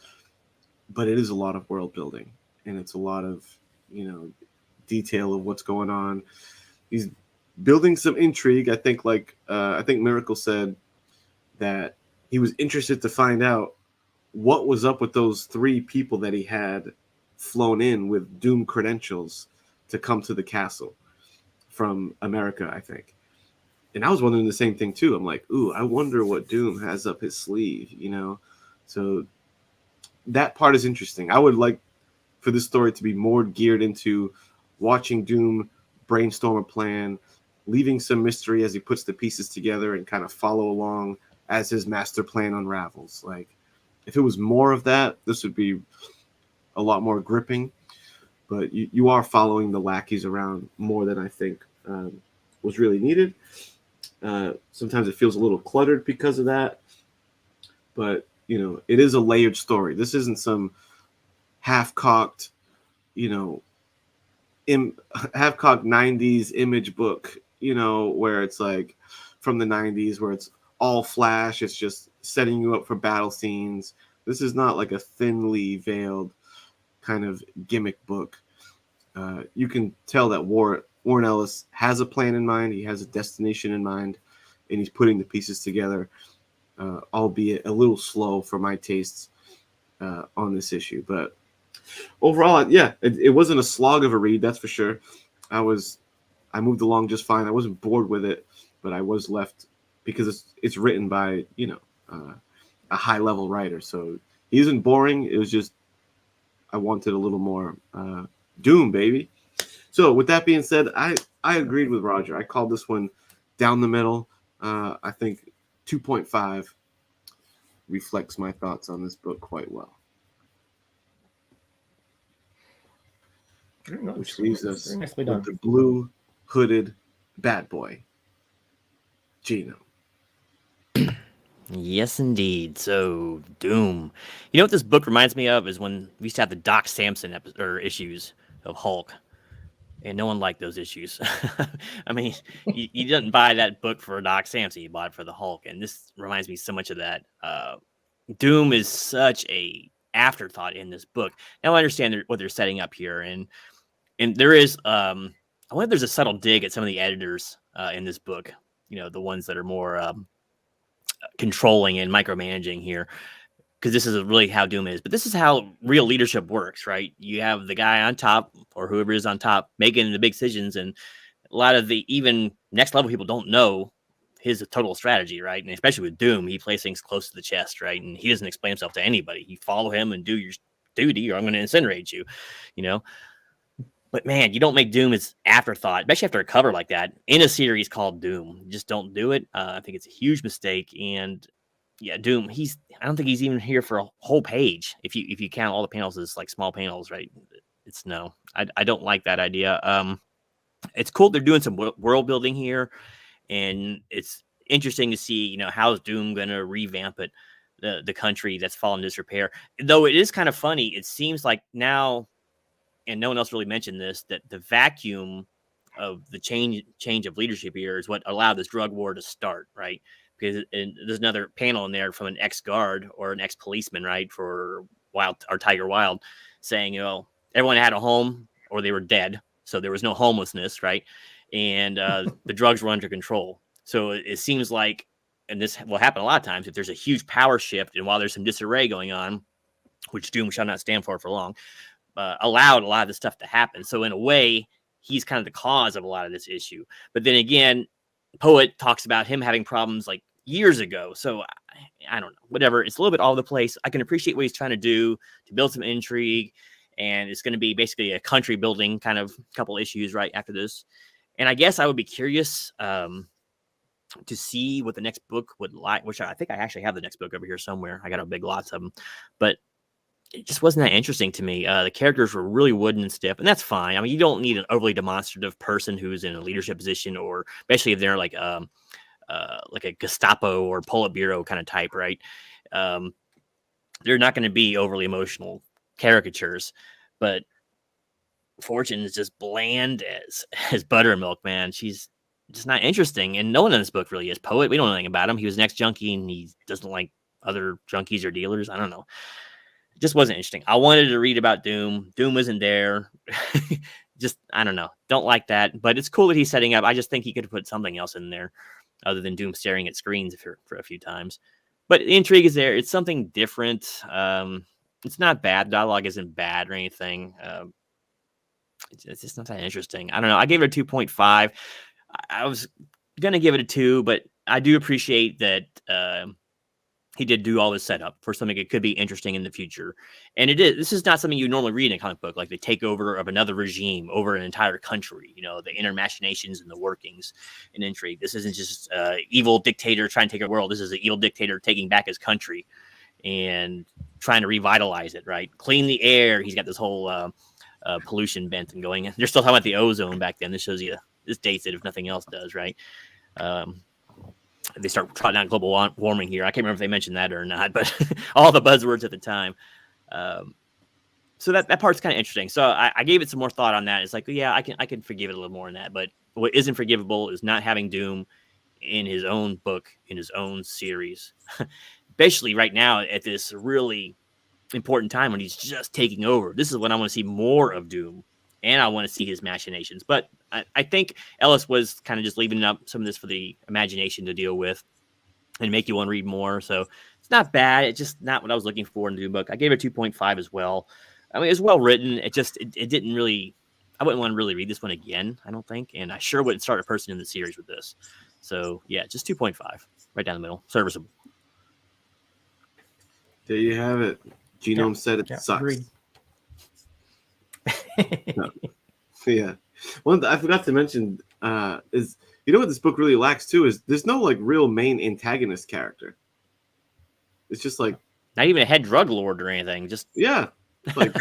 But it is a lot of world building, and it's a lot of, you know, detail of what's going on. He's building some intrigue. I think Miracle said that he was interested to find out what was up with those 3 people that he had flown in with Doom credentials to come to the castle from America, I think. And I was wondering the same thing too. I'm like, ooh, I wonder what Doom has up his sleeve, you know? So that part is interesting. I would like for this story to be more geared into watching Doom brainstorm a plan, leaving some mystery as he puts the pieces together, and kind of follow along as his master plan unravels. Like, if it was more of that, this would be a lot more gripping. But you are following the lackeys around more than I think was really needed. Sometimes it feels a little cluttered because of that. But, you know, it is a layered story. This isn't some half-cocked, you know, half-cocked 90s image book, you know, where it's like from the 90s where it's all flash. It's just setting you up for battle scenes. This is not like a thinly veiled kind of gimmick book. You can tell that Warren Ellis has a plan in mind. He has a destination in mind, and he's putting the pieces together, albeit a little slow for my tastes on this issue. But overall, yeah, it wasn't a slog of a read, that's for sure. I moved along just fine. I wasn't bored with it, but I was left because it's written by, you know, a high level writer. So he isn't boring. It was just I wanted a little more Doom, baby. So with that being said, I agreed with Roger. I called this one down the middle. I think 2.5 reflects my thoughts on this book quite well. Which leaves us with the blue hooded bad boy, Gino. Yes, indeed. So, Doom. You know what this book reminds me of is when we used to have the Doc Samson issues of Hulk, and no one liked those issues. I mean, you didn't buy that book for Doc Samson; you bought it for the Hulk, and this reminds me so much of that. Doom is such a afterthought in this book. Now I understand what they're setting up here, and there is, I wonder if there's a subtle dig at some of the editors in this book. You know, the ones that are more controlling and micromanaging here, because this is really how Doom is. But this is how real leadership works, right? You have the guy on top, or whoever is on top, making the big decisions, and a lot of the even next level people don't know his total strategy, right? And especially with Doom, he plays things close to the chest, right? And he doesn't explain himself to anybody. You follow him and do your duty, or I'm going to incinerate you, you know? But man, you don't make Doom as afterthought, especially after a cover like that in a series called Doom. You just don't do it. I think it's a huge mistake. And yeah, Doom, I don't think he's even here for a whole page. If you count all the panels as like small panels, right? It's no, I don't like that idea. It's cool they're doing some world building here, and it's interesting to see, you know, how's Doom going to revamp it, the country that's fallen disrepair. Though it is kind of funny. It seems like now, and no one else really mentioned this, that the vacuum of the change of leadership here is what allowed this drug war to start, right? Because there's another panel in there from an ex-guard or an ex-policeman, right, for Tiger Wild, saying, you know, everyone had a home or they were dead, so there was no homelessness, right? And the drugs were under control. So it seems like, and this will happen a lot of times, if there's a huge power shift, and while there's some disarray going on, which Doom shall not stand for long, allowed a lot of this stuff to happen. So in a way, he's kind of the cause of a lot of this issue. But then again, Poet talks about him having problems like years ago. So I don't know, whatever. It's a little bit all over the place. I can appreciate what he's trying to do to build some intrigue. And it's going to be basically a country building kind of couple issues right after this. And I guess I would be curious to see what the next book would like, which I think I actually have the next book over here somewhere. I got a big lots of them. But it just wasn't that interesting to me. The characters were really wooden and stiff, and that's fine. I mean, you don't need an overly demonstrative person who's in a leadership position, or especially if they're like a Gestapo or Politburo kind of type, right? They're not going to be overly emotional caricatures, but Fortune is just bland as buttermilk, man. She's just not interesting, and no one in this book really is. Poet, we don't know anything about him. He was an ex-junkie, and he doesn't like other junkies or dealers. I don't know. It just wasn't interesting. I wanted to read about Doom. Doom isn't there. Just, I don't know. Don't like that. But it's cool that he's setting up. I just think he could have put something else in there other than Doom staring at screens for a few times. But the intrigue is there. It's something different. It's not bad. Dialogue isn't bad or anything. It's just not that interesting. I don't know. I gave it a 2.5. I was going to give it a 2, but I do appreciate that he did do all this setup for something that could be interesting in the future. And it is. This is not something you normally read in a comic book, like the takeover of another regime over an entire country, the inner machinations and the workings and intrigue. This isn't just evil dictator trying to take a world. This is an evil dictator taking back his country and trying to revitalize it, right? Clean the air. He's got this whole pollution bent and going. They're still talking about the ozone back then. This shows you, this dates it if nothing else does, right? They start trotting out global warming here. I can't remember if they mentioned that or not, but all the buzzwords at the time. So that part's kind of interesting. So I gave it some more thought on that. It's like, yeah, I can forgive it a little more than that. But what isn't forgivable is not having Doom in his own book, in his own series, especially right now at this really important time when he's just taking over. This is when I want to see more of Doom, and I want to see his machinations. But I think Ellis was kind of just leaving up some of this for the imagination to deal with and make you want to read more. So it's not bad. It's just not what I was looking for in the Doom book. I gave it 2.5 as well. I mean, it's well written. It didn't really, I wouldn't want to really read this one again, I don't think. And I sure wouldn't start a person in the series with this. So yeah, just 2.5, right down the middle. Serviceable. There you have it. Genome said it sucks. Agreed. No. Yeah. One that I forgot to mention is, what this book really lacks too is there's no like real main antagonist character. It's just like not even a head drug lord or anything. Just yeah, like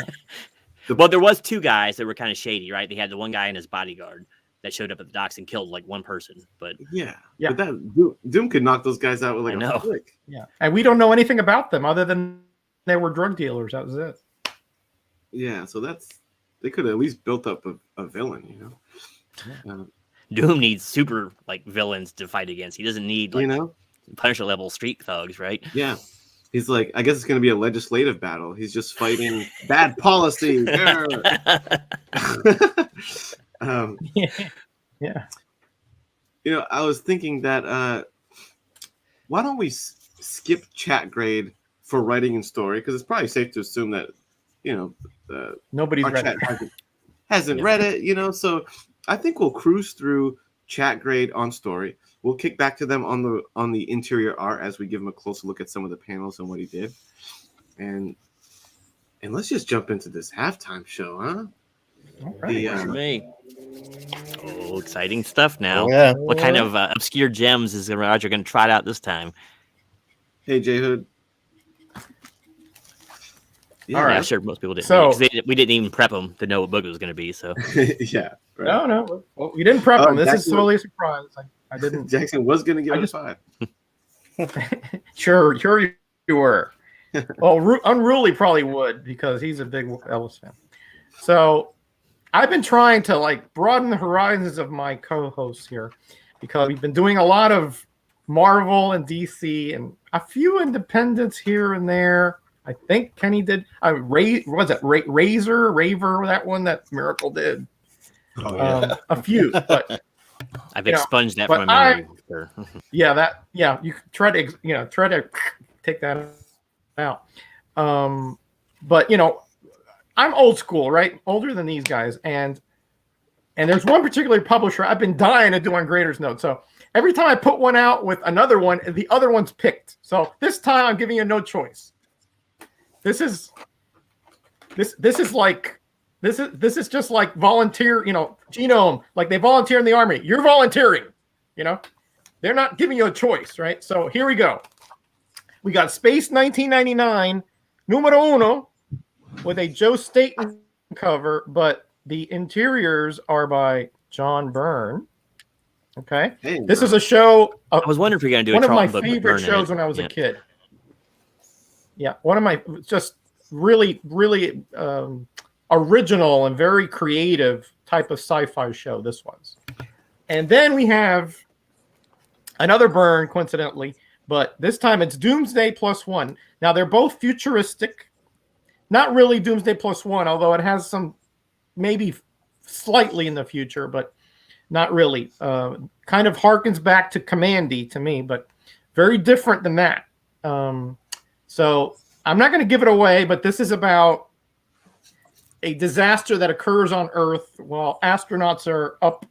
well, there was two guys that were kind of shady, right? They had the one guy and his bodyguard that showed up at the docks and killed like one person. But yeah. But that Doom could knock those guys out with like a flick. Yeah, and we don't know anything about them other than they were drug dealers. That was it. Yeah, so they could have at least built up a villain, Doom needs super like villains to fight against. He doesn't need like Punisher level street thugs, right? Yeah. He's like, I guess it's going to be a legislative battle. He's just fighting bad policy. Yeah. I was thinking that why don't we skip chat grade for writing and story? Because it's probably safe to assume that nobody's read it. Hasn't read it, so I think we'll cruise through chat grade on story. We'll kick back to them on the interior art as we give them a closer look at some of the panels and what he did. And let's just jump into this halftime show, huh? All right. Me. Oh, exciting stuff now. Oh, yeah. What kind of obscure gems is Roger going to trot out this time? Hey, J Hood. Yeah, all right. I'm sure most people didn't. So we didn't even prep them to know what book it was going to be. So yeah. Right. No. Well, we didn't prep them. This is totally a surprise. I didn't. Jackson was going to give it a 5. Sure you were. Well, Unruly probably would because he's a big Ellis fan. So I've been trying to broaden the horizons of my co-hosts here because we've been doing a lot of Marvel and DC and a few independents here and there. I think Kenny did. Raver, that one that Miracle did. Oh, yeah. A few, but I've expunged that from my memory. You try to take that out. But I'm old school, right? Older than these guys, and there's one particular publisher I've been dying to do on Grader'S notes. So every time I put one out with another one, the other one's picked. So this time I'm giving you no choice. This is just like volunteer, Genome, like they volunteer in the army. You're volunteering, they're not giving you a choice, right? So here we go. We got Space 1999, numero uno, with a Joe Staton cover, but the interiors are by John Byrne. Okay, Hey, this is a show. I was wondering if you're going to do one a of my Charlton book with favorite Byrne in shows it. when I was Yeah. a kid. Yeah, one of my just really original and very creative type of sci-fi show this was. And then we have another Byrne, coincidentally, but this time it's Doomsday Plus One. Now they're both futuristic, not really Doomsday Plus One, although it has some maybe slightly in the future, but not really. Kind of harkens back to Commandy to me, but very different than that. So I'm not going to give it away, but this is about a disaster that occurs on Earth while astronauts are up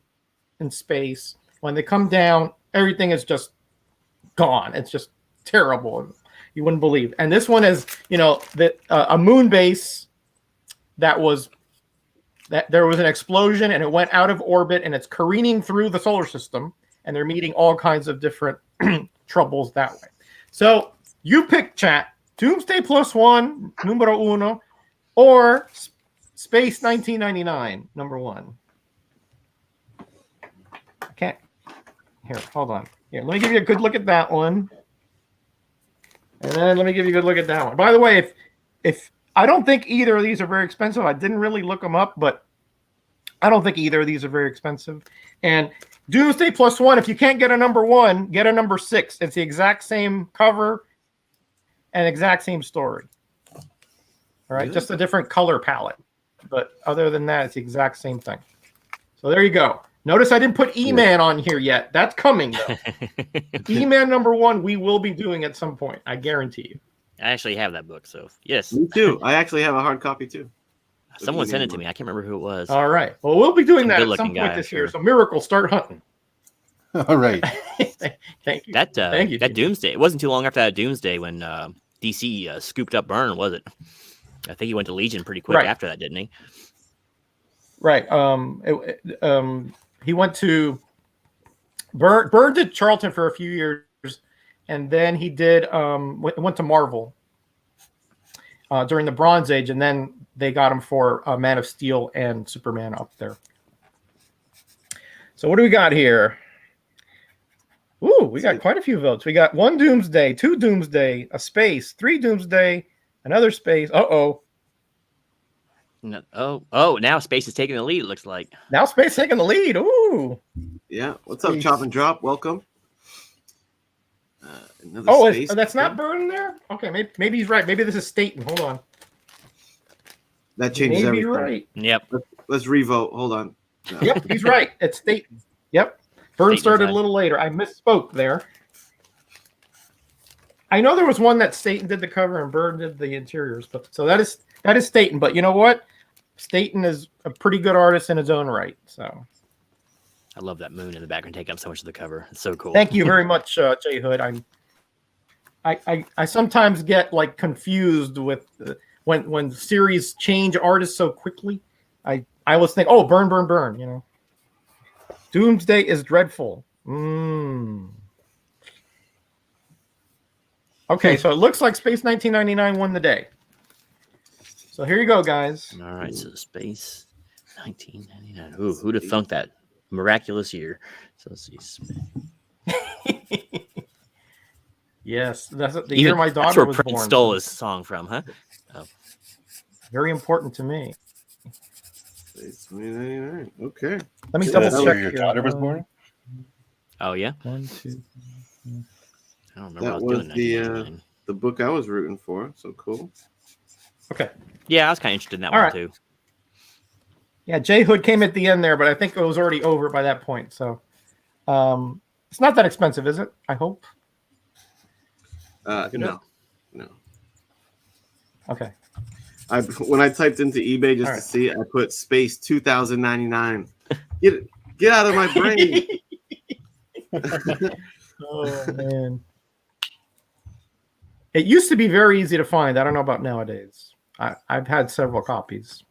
in space. When they come down, everything is just gone. It's just terrible. You wouldn't believe. And this one is, a moon base that there was an explosion and it went out of orbit and it's careening through the solar system and they're meeting all kinds of different troubles that way. So you pick, chat, Doomsday Plus One, numero uno, or Space 1999, number one. Okay. Here, hold on. Here, let me give you a good look at that one. And then let me give you a good look at that one. By the way, if I don't think either of these are very expensive. I didn't really look them up, but I don't think either of these are very expensive. And Doomsday Plus One, if you can't get a number one, get a number 6. It's the exact same cover and exact same story. All right, Really? just a different color palette. But other than that, it's the exact same thing. So there you go. Notice I didn't put E-Man on here yet. That's coming, though. E-Man number 1, we will be doing at some point. I guarantee you. I actually have that book, so yes. Me too. I actually have a hard copy too. Someone sent it to me. I can't remember who it was. All right. Well, we'll be doing Some that at some good-looking point guy, this sure. year. So Miracle, start hunting. All right. Thank you. That Thank you, that Jim. Doomsday. It wasn't too long after that Doomsday when DC scooped up Byrne, was it? I think he went to Legion pretty quick Right. after that, didn't he? Right. He went to Byrne did Charlton for a few years, and then he did went to Marvel during the Bronze Age, and then they got him for Man of Steel and Superman up there. So what do we got here? Ooh, we got quite a few votes. We got 1 Doomsday, 2 Doomsday, a space, 3 Doomsday, another space. No, oh, now Space is taking the lead, it looks like. Now space taking the lead. Ooh. Yeah. What's up, Peace. Chop and Drop? Welcome. Another Oh, space. that's not Byrne there? Okay, maybe he's right. Maybe this is Staten. Hold on. That changes Maybe everything. you're right. Yep. Let's revote. Hold on. No. Yep, he's right. It's Staten. Yep. Byrne Staten's started a right. little later. I misspoke there. I know there was one that Staten did the cover and Byrne did the interiors, but so that is Staten. But you know what? Staten is a pretty good artist in his own right. So I love that moon in the background taking up so much of the cover. It's so cool. thank you very much, Jay Hood. I sometimes get like confused with when series change artists so quickly. I always think, oh, Byrne, you know. Doomsday is dreadful. Okay, so it looks like Space 1999 won the day. So here you go, guys. All right, so Space 1999. Ooh, who'd have thunk that miraculous year? So let's see. Yes, that's the year my That's daughter where was Prince born. stole his song from, huh? Very important to me. Space 2099. Okay. Let me So double that's check where your here. daughter was born? Oh yeah. 1, 2. I don't remember That what I was was doing. in the 1999. the book I was rooting for. So cool. Okay. Yeah, I was kind of interested in that All one right. too. Yeah, Jay Hood came at the end there, but I think it was already over by that point. So it's not that expensive, is it? I hope. No. Okay. When I typed into eBay just All to right. see, I put space 2099. Get out of my brain. Oh man. It used to be very easy to find. I don't know about nowadays. I've had several copies.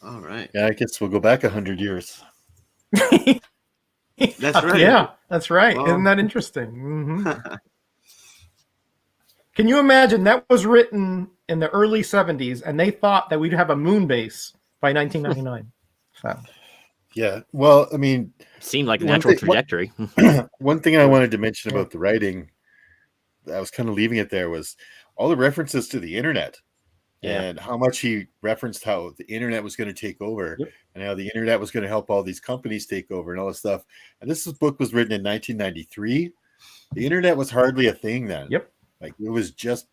All right. Yeah, I guess we'll go back 100 years. That's right. Yeah, that's right. Well- Isn't that interesting? Can you imagine that was written in the early 70s, and they thought that we'd have a moon base by 1999? So. Yeah. Well, I mean, Seemed like a one natural thing- trajectory. one thing I wanted to mention Yeah. about the writing, I was kind of leaving it there, was all the references to the internet. Yeah. And how much he referenced how the internet was going to take over, Yep. and how the internet was going to help all these companies take over and all this stuff. And this book was written in 1993. The internet was hardly a thing then. Yep. Like it was just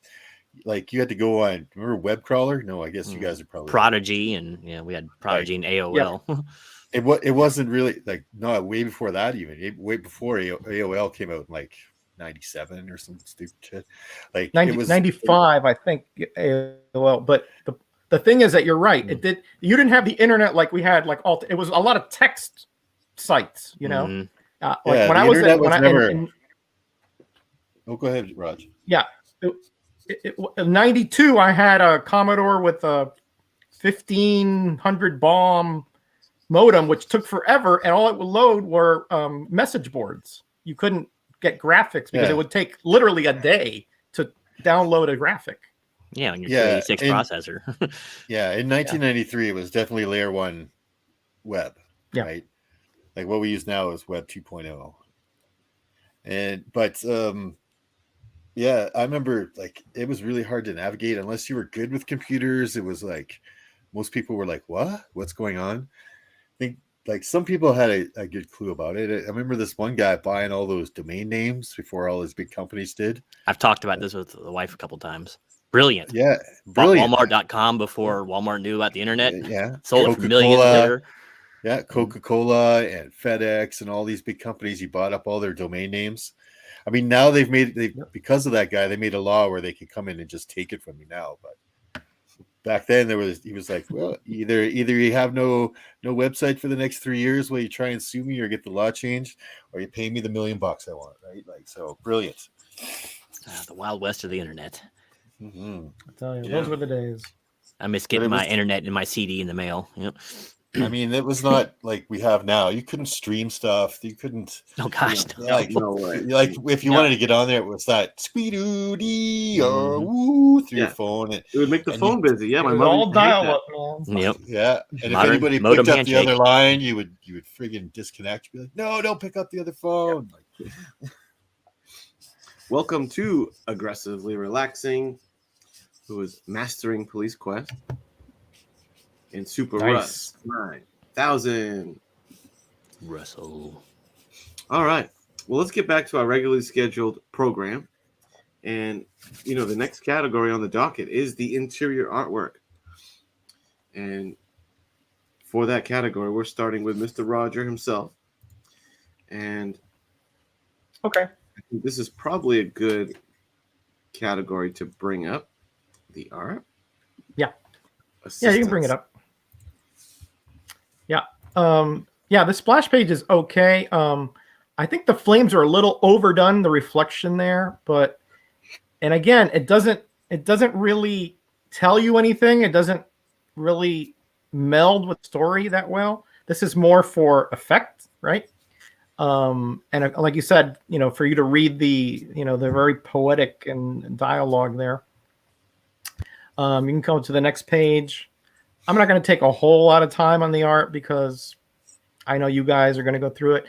like you had to go on. Remember web crawler? No, I guess you guys are probably Prodigy, and we had Prodigy and AOL. It wasn't really like no, way before that even. Way before AOL came out in like 97 or some stupid shit. Like 95, I think. AOL, but the thing is that you're right. You didn't have the internet like we had. Like it was a lot of text sites. You know, Mhm. like Yeah, when the I was internet at, when was I, never- in, Oh, go ahead, Raj. yeah, in 92, I had a Commodore with a 1500 baud modem, which took forever, and all it would load were message boards. You couldn't get graphics because it would take literally a day to download a graphic. Yeah, on your Yeah, 286 and- processor. Yeah, in 1993, it was definitely layer 1 web. Yeah. Right. Like what we use now is Web 2.0. But yeah, I remember like it was really hard to navigate unless you were good with computers. It was like most people were like, what's going on? I think like some people had a good clue about it. I remember this one guy buying all those domain names before all his big companies did. I've talked about this with the wife a couple times. Brilliant. Yeah, Bought brilliant. Walmart.com before Walmart knew about the internet. Yeah, Sold it for millions later. Yeah, Coca-Cola and FedEx and all these big companies, he bought up all their domain names. I mean, now because of that guy, they made a law where they could come in and just take it from you now. But back then he was like, well, either you have no website for the next 3 years while you try and sue me or get the law changed, or you pay me the $1 million I want, right? Like, so brilliant. The Wild West of the internet. Mm-hmm. I tell you, those were the days. I miss getting my internet and my CD in the mail. Yep. I mean, it was not like we have now. You couldn't stream stuff. You couldn't. Oh gosh, Like, no way. Like if you wanted to get on there, it was that squee-doo-dee or woo through your phone. It would make the phone busy. Yeah, It my was mother all used to hate dial that. up, man. Yep. Yeah, and if Modern anybody modem picked up the handshake. other line, you would friggin' disconnect. You'd be like, no, don't pick up the other phone. Welcome to Aggressively Relaxing, who is mastering Police Quest in Super Nice. Russ 9000. Russell. All right. Well, let's get back to our regularly scheduled program. And, the next category on the docket is the interior artwork. And for that category, we're starting with Mr. Roger himself. And Okay. I think this is probably a good category to bring up the art. Yeah. Yeah, you can bring it up. Yeah. The splash page is okay. I think the flames are a little overdone, the reflection there, and again, it doesn't really tell you anything. It doesn't really meld with story that well. This is more for effect, right? And like you said, for you to read the very poetic and dialogue there. You can go to the next page. I'm not going to take a whole lot of time on the art because I know you guys are going to go through it.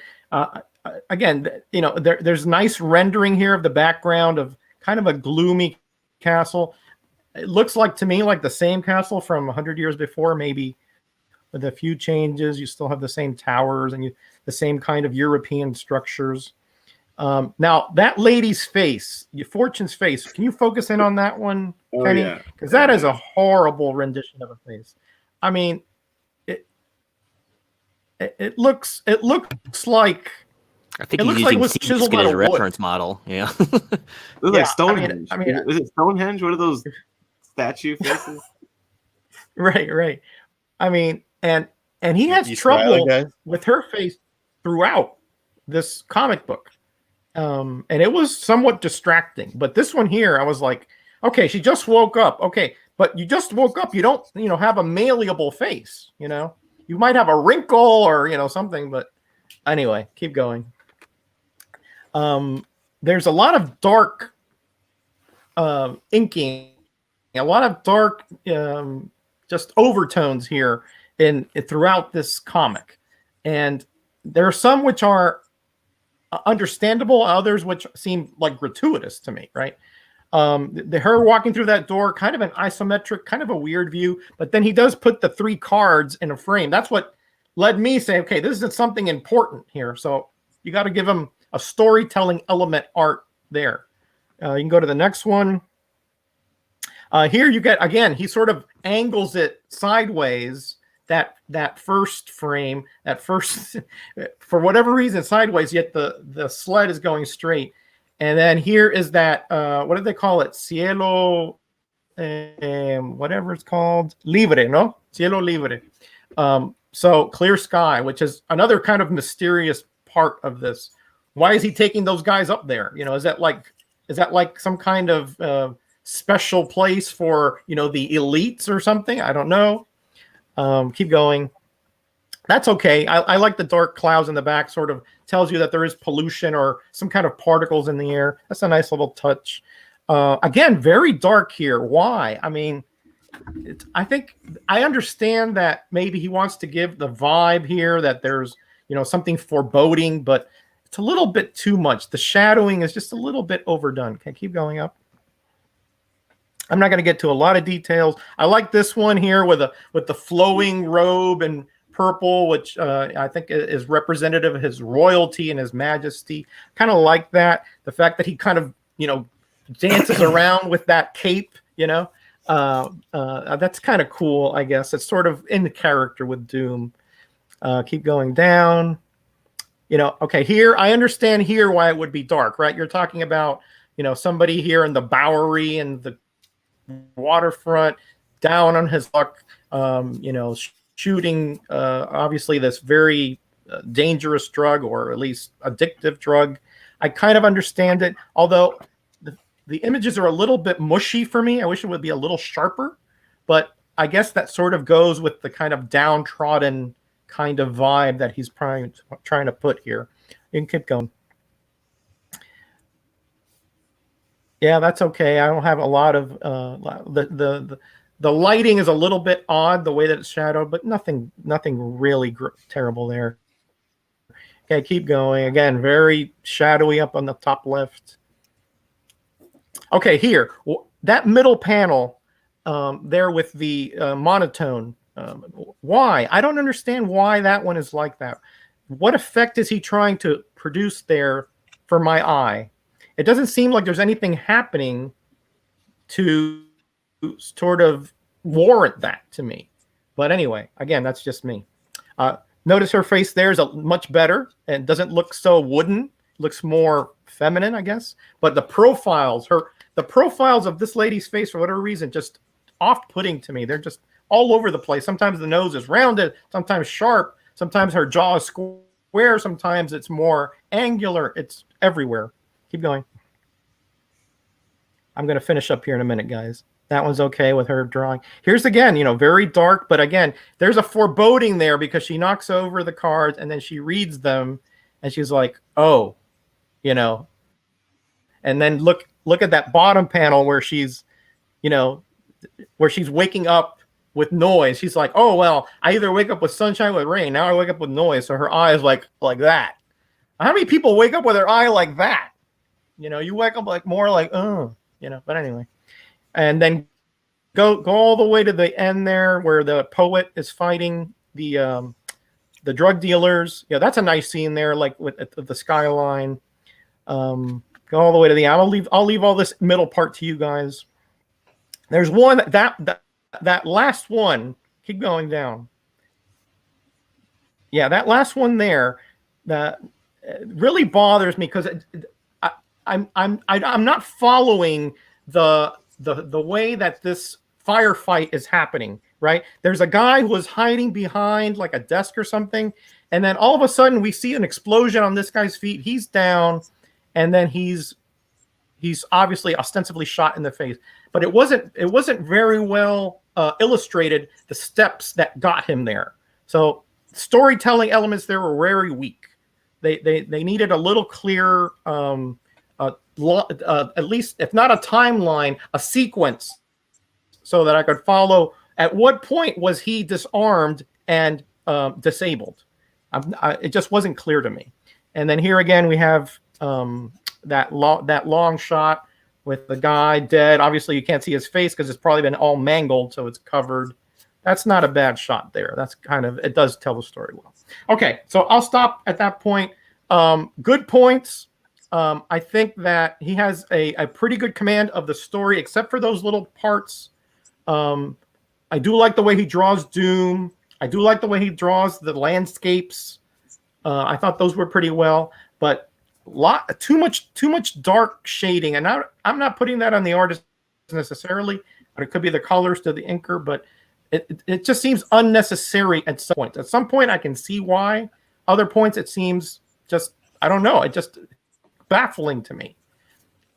Again, there's nice rendering here of the background of kind of a gloomy castle. It looks like to me like the same castle from 100 years before, maybe with a few changes. You still have the same towers and the same kind of European structures. Now that lady's face, Fortune's face, can you focus in on that one, Kenny? Yeah. Because that is a horrible rendition of a face. I mean, it looks like I think It he's looks like it using was Seabiscuit chiseled as out a of wood. reference model. Yeah. Looks Yeah, like Stonehenge. I mean, is it Stonehenge? What are those statue faces? right. I mean, and he has You trouble smiling, guys? with her face throughout this comic book. And it was somewhat distracting. But this one here, I was like, okay, she just woke up. Okay, but you just woke up. You don't, have a malleable face. You might have a wrinkle or something. But anyway, keep going. There's a lot of dark inking, a lot of dark just overtones here in throughout this comic. And there are some which are understandable, others which seem like gratuitous to me, right? Her walking through that door, kind of an isometric, kind of a weird view, but then he does put the 3 cards in a frame. That's what led me say, okay, this is something important here. So you got to give him a storytelling element art there. You can go to the next one. Here you get, again, he sort of angles it sideways, that first frame, that first, for whatever reason, sideways, yet the sled is going straight. And then here is that, what do they call it? Cielo, whatever it's called. Libre, no? Cielo libre. So clear sky, which is another kind of mysterious part of this. Why is he taking those guys up there? You know, is that like some kind of special place for, you know, the elites or something? I don't know. Keep going. That's okay. I like the dark clouds in the back, sort of tells you that there is pollution or some kind of particles in the air. That's a nice little touch. Again, very dark here. Why? I mean, I think I understand that maybe he wants to give the vibe here that there's, you know, something foreboding, but it's a little bit too much. The shadowing is just a little bit overdone. Okay, keep going up. I'm not going to get to a lot of details. I like this one here with the flowing robe and purple, which I think is representative of his royalty and his majesty. Kind of like that. The fact that he kind of, you know, dances around with that cape, you know, that's kind of cool, I guess. It's sort of in the character with Doom. Keep going down. You know, okay, here, I understand here why it would be dark, right? You're talking about, you know, somebody here in the Bowery and the waterfront, down on his luck, you know, shooting, obviously, this very dangerous drug, or at least addictive drug. I kind of understand it, although the images are a little bit mushy for me. I wish it would be a little sharper, but I guess that sort of goes with the kind of downtrodden kind of vibe that he's trying to put here. You can keep going. Yeah, that's okay. I don't have a lot of the lighting is a little bit odd, the way that it's shadowed, but nothing really terrible there. Okay, keep going. Again, very shadowy up on the top left. Okay, here, that middle panel there with the monotone. Why? I don't understand why that one is like that. What effect is he trying to produce there for my eye? It doesn't seem like there's anything happening to sort of warrant that to me. But anyway, again, that's just me. Notice her face there is much better and doesn't look so wooden. Looks more feminine, I guess. But the profiles of this lady's face, for whatever reason, just off-putting to me. They're just all over the place. Sometimes the nose is rounded, sometimes sharp, sometimes her jaw is square, sometimes it's more angular. It's everywhere. Keep going. I'm going to finish up here in a minute, guys. That one's okay with her drawing. Here's again, you know, very dark, but again, there's a foreboding there because she knocks over the cards and then she reads them and she's like, oh, you know, and then look at that bottom panel where she's, you know, where she's waking up with noise. She's like, oh, well, I either wake up with sunshine or with rain. Now I wake up with noise. So her eye is like that. How many people wake up with their eye like that? You know, you wake up like more like, oh, you know, but anyway. And then go all the way to the end there where the poet is fighting the drug dealers. Yeah, that's a nice scene there, like with the skyline. Go all the way to the end. I'll leave all this middle part to you guys. There's one that last one. Keep going down. Yeah, that last one there that really bothers me because I'm not following the way that this firefight is happening, right? There's a guy who is hiding behind like a desk or something, and then all of a sudden we see an explosion on this guy's feet. He's down, and then he's obviously ostensibly shot in the face. But it wasn't very well illustrated the steps that got him there. So storytelling elements there were very weak. They needed a little clearer at least, if not a timeline, a sequence, so that I could follow at what point was he disarmed and disabled. It just wasn't clear to me. And then here again we have that long shot with the guy dead. Obviously you can't see his face because it's probably been all mangled, so it's covered. That's not a bad shot there. That's kind of, it does tell the story well. Okay, so I'll stop at that point. Good points. I think that he has a pretty good command of the story, except for those little parts. I do like the way he draws Doom. I do like the way he draws the landscapes. I thought those were pretty well, but too much dark shading. And I'm not putting that on the artist necessarily, but it could be the colors to the inker. But it just seems unnecessary at some points. At some point, I can see why. Other points, it seems just, I don't know. It just baffling to me.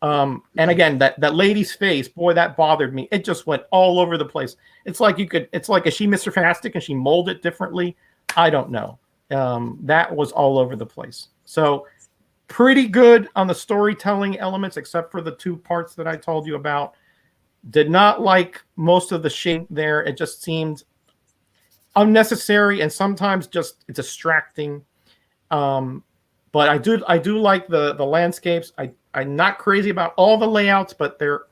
And again, that lady's face, boy, that bothered me. It just went all over the place. It's like is she Mr. Fantastic and she molded it differently? I don't know. That was all over the place. So pretty good on the storytelling elements, except for the two parts that I told you about. Did not like most of the shade there. It just seemed unnecessary and sometimes just it's distracting. But I do like the landscapes. I'm not crazy about all the layouts, but they're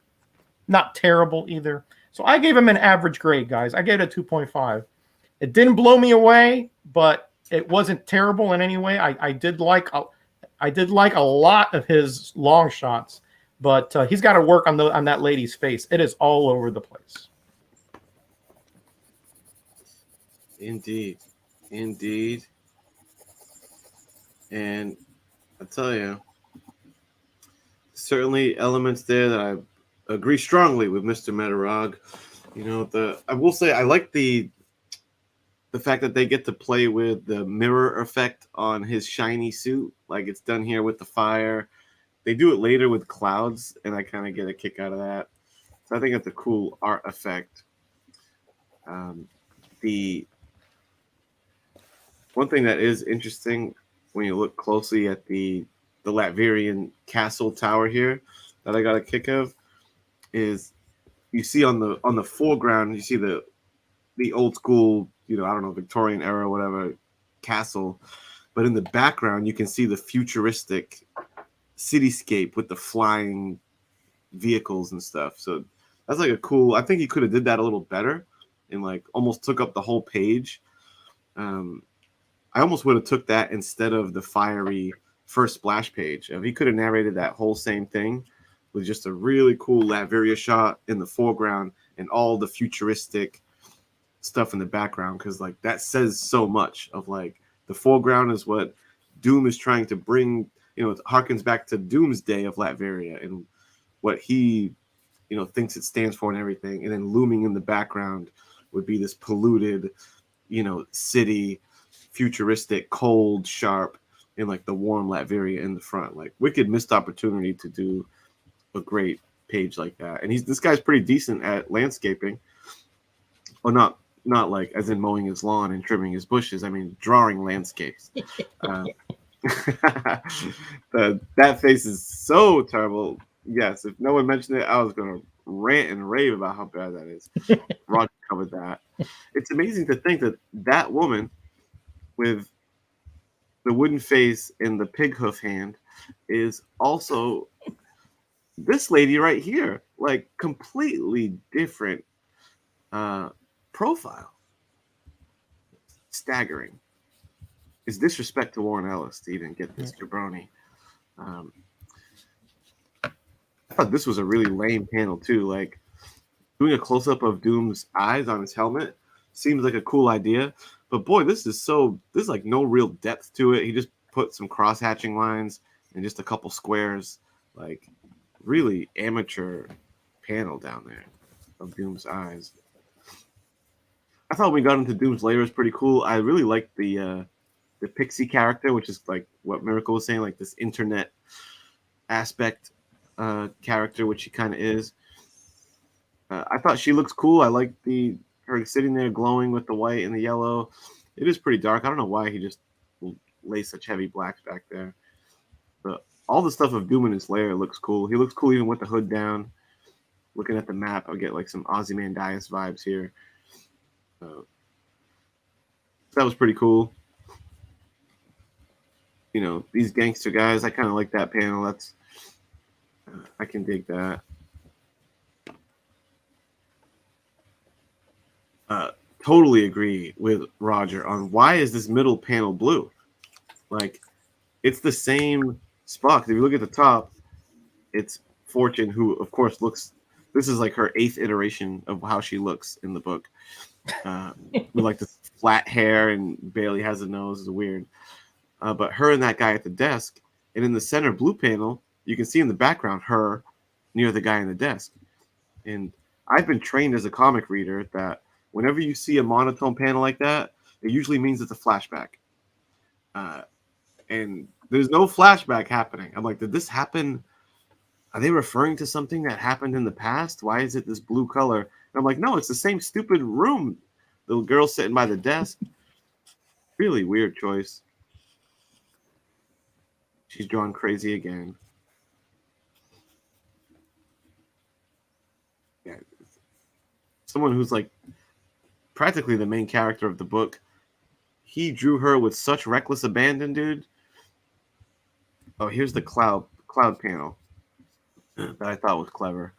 not terrible either. So I gave him an average grade, guys. I gave it a 2.5. It didn't blow me away, but it wasn't terrible in any way. I did like a lot of his long shots, but he's got to work on that lady's face. It is all over the place. Indeed. And I tell you, certainly elements there that I agree strongly with Mr. Metarog. You know, I will say I like the fact that they get to play with the mirror effect on his shiny suit, like it's done here with the fire. They do it later with clouds, and I kind of get a kick out of that. So I think it's a cool art effect. The one thing that is interesting when you look closely at the Latverian castle tower here that I got a kick of is you see on the foreground, you see the old school, I don't know, Victorian era or whatever castle, but in the background you can see the futuristic cityscape with the flying vehicles and stuff. So that's like a cool, I think he could have did that a little better and like almost took up the whole page. I almost would have took that instead of the fiery first splash page. If he could have narrated that whole same thing with just a really cool Latveria shot in the foreground and all the futuristic stuff in the background, because like that says so much of like the foreground is what Doom is trying to bring, it harkens back to Doomsday of Latveria and what he, thinks it stands for and everything. And then looming in the background would be this polluted, city, futuristic, cold, sharp, and like the warm Latveria in the front. Like wicked missed opportunity to do a great page like that. And this guy's pretty decent at landscaping. Well, not like as in mowing his lawn and trimming his bushes. I mean, drawing landscapes. That face is so terrible. Yes, if no one mentioned it, I was going to rant and rave about how bad that is. Roger covered that. It's amazing to think that woman with the wooden face and the pig hoof hand is also this lady right here. Like completely different profile. Staggering. It's disrespect to Warren Ellis to even get this jabroni. I thought this was a really lame panel too. Like doing a close-up of Doom's eyes on his helmet seems like a cool idea, but boy, there's like no real depth to it. He just put some cross-hatching lines and just a couple squares. Like really amateur panel down there of Doom's eyes. I thought we got into Doom's lair was pretty cool. I really liked the Pixie character, which is like what Miracle was saying, like this internet aspect character, which she kind of is. I thought she looks cool. I like her sitting there glowing with the white and the yellow. It is pretty dark. I don't know why he just lays such heavy blacks back there. But all the stuff of Doom in his lair looks cool. He looks cool even with the hood down. Looking at the map, I get like some Ozymandias vibes here. That was pretty cool. You know, these gangster guys, I kind of like that panel. That's I can dig that. Totally agree with Roger on why is this middle panel blue? Like, it's the same spot. If you look at the top, it's Fortune, who of course looks. This is like her 8th iteration of how she looks in the book. With like this flat hair and barely has a nose. Is weird. But her and that guy at the desk, and in the center blue panel, you can see in the background her near the guy in the desk. And I've been trained as a comic reader that whenever you see a monotone panel like that, it usually means it's a flashback. And there's no flashback happening. I'm like, did this happen? Are they referring to something that happened in the past? Why is it this blue color? And I'm like, no, it's the same stupid room. The girl sitting by the desk. Really weird choice. She's drawn crazy again. Yeah. Someone who's like practically the main character of the book. He drew her with such reckless abandon, dude. Oh, here's the cloud panel that I thought was clever.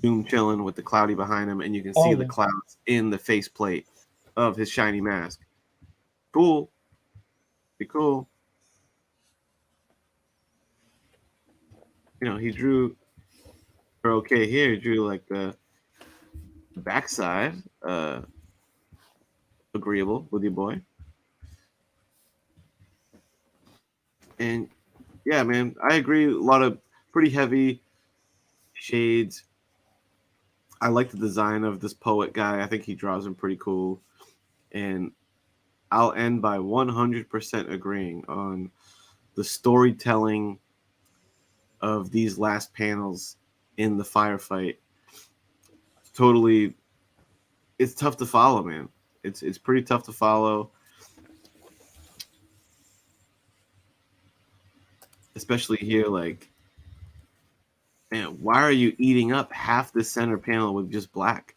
Doom chilling with the cloudy behind him, and you can see the clouds in the faceplate of his shiny mask. Cool. Be cool. You know, he drew her okay here. He drew like the backside. Agreeable with your boy. And yeah, man, I agree. A lot of pretty heavy shades. I like the design of this poet guy. I think he draws him pretty cool. And I'll end by 100% agreeing on the storytelling of these last panels in the firefight. Totally, it's tough to follow, man. It's pretty tough to follow. Especially here, like, man, why are you eating up half the center panel with just black?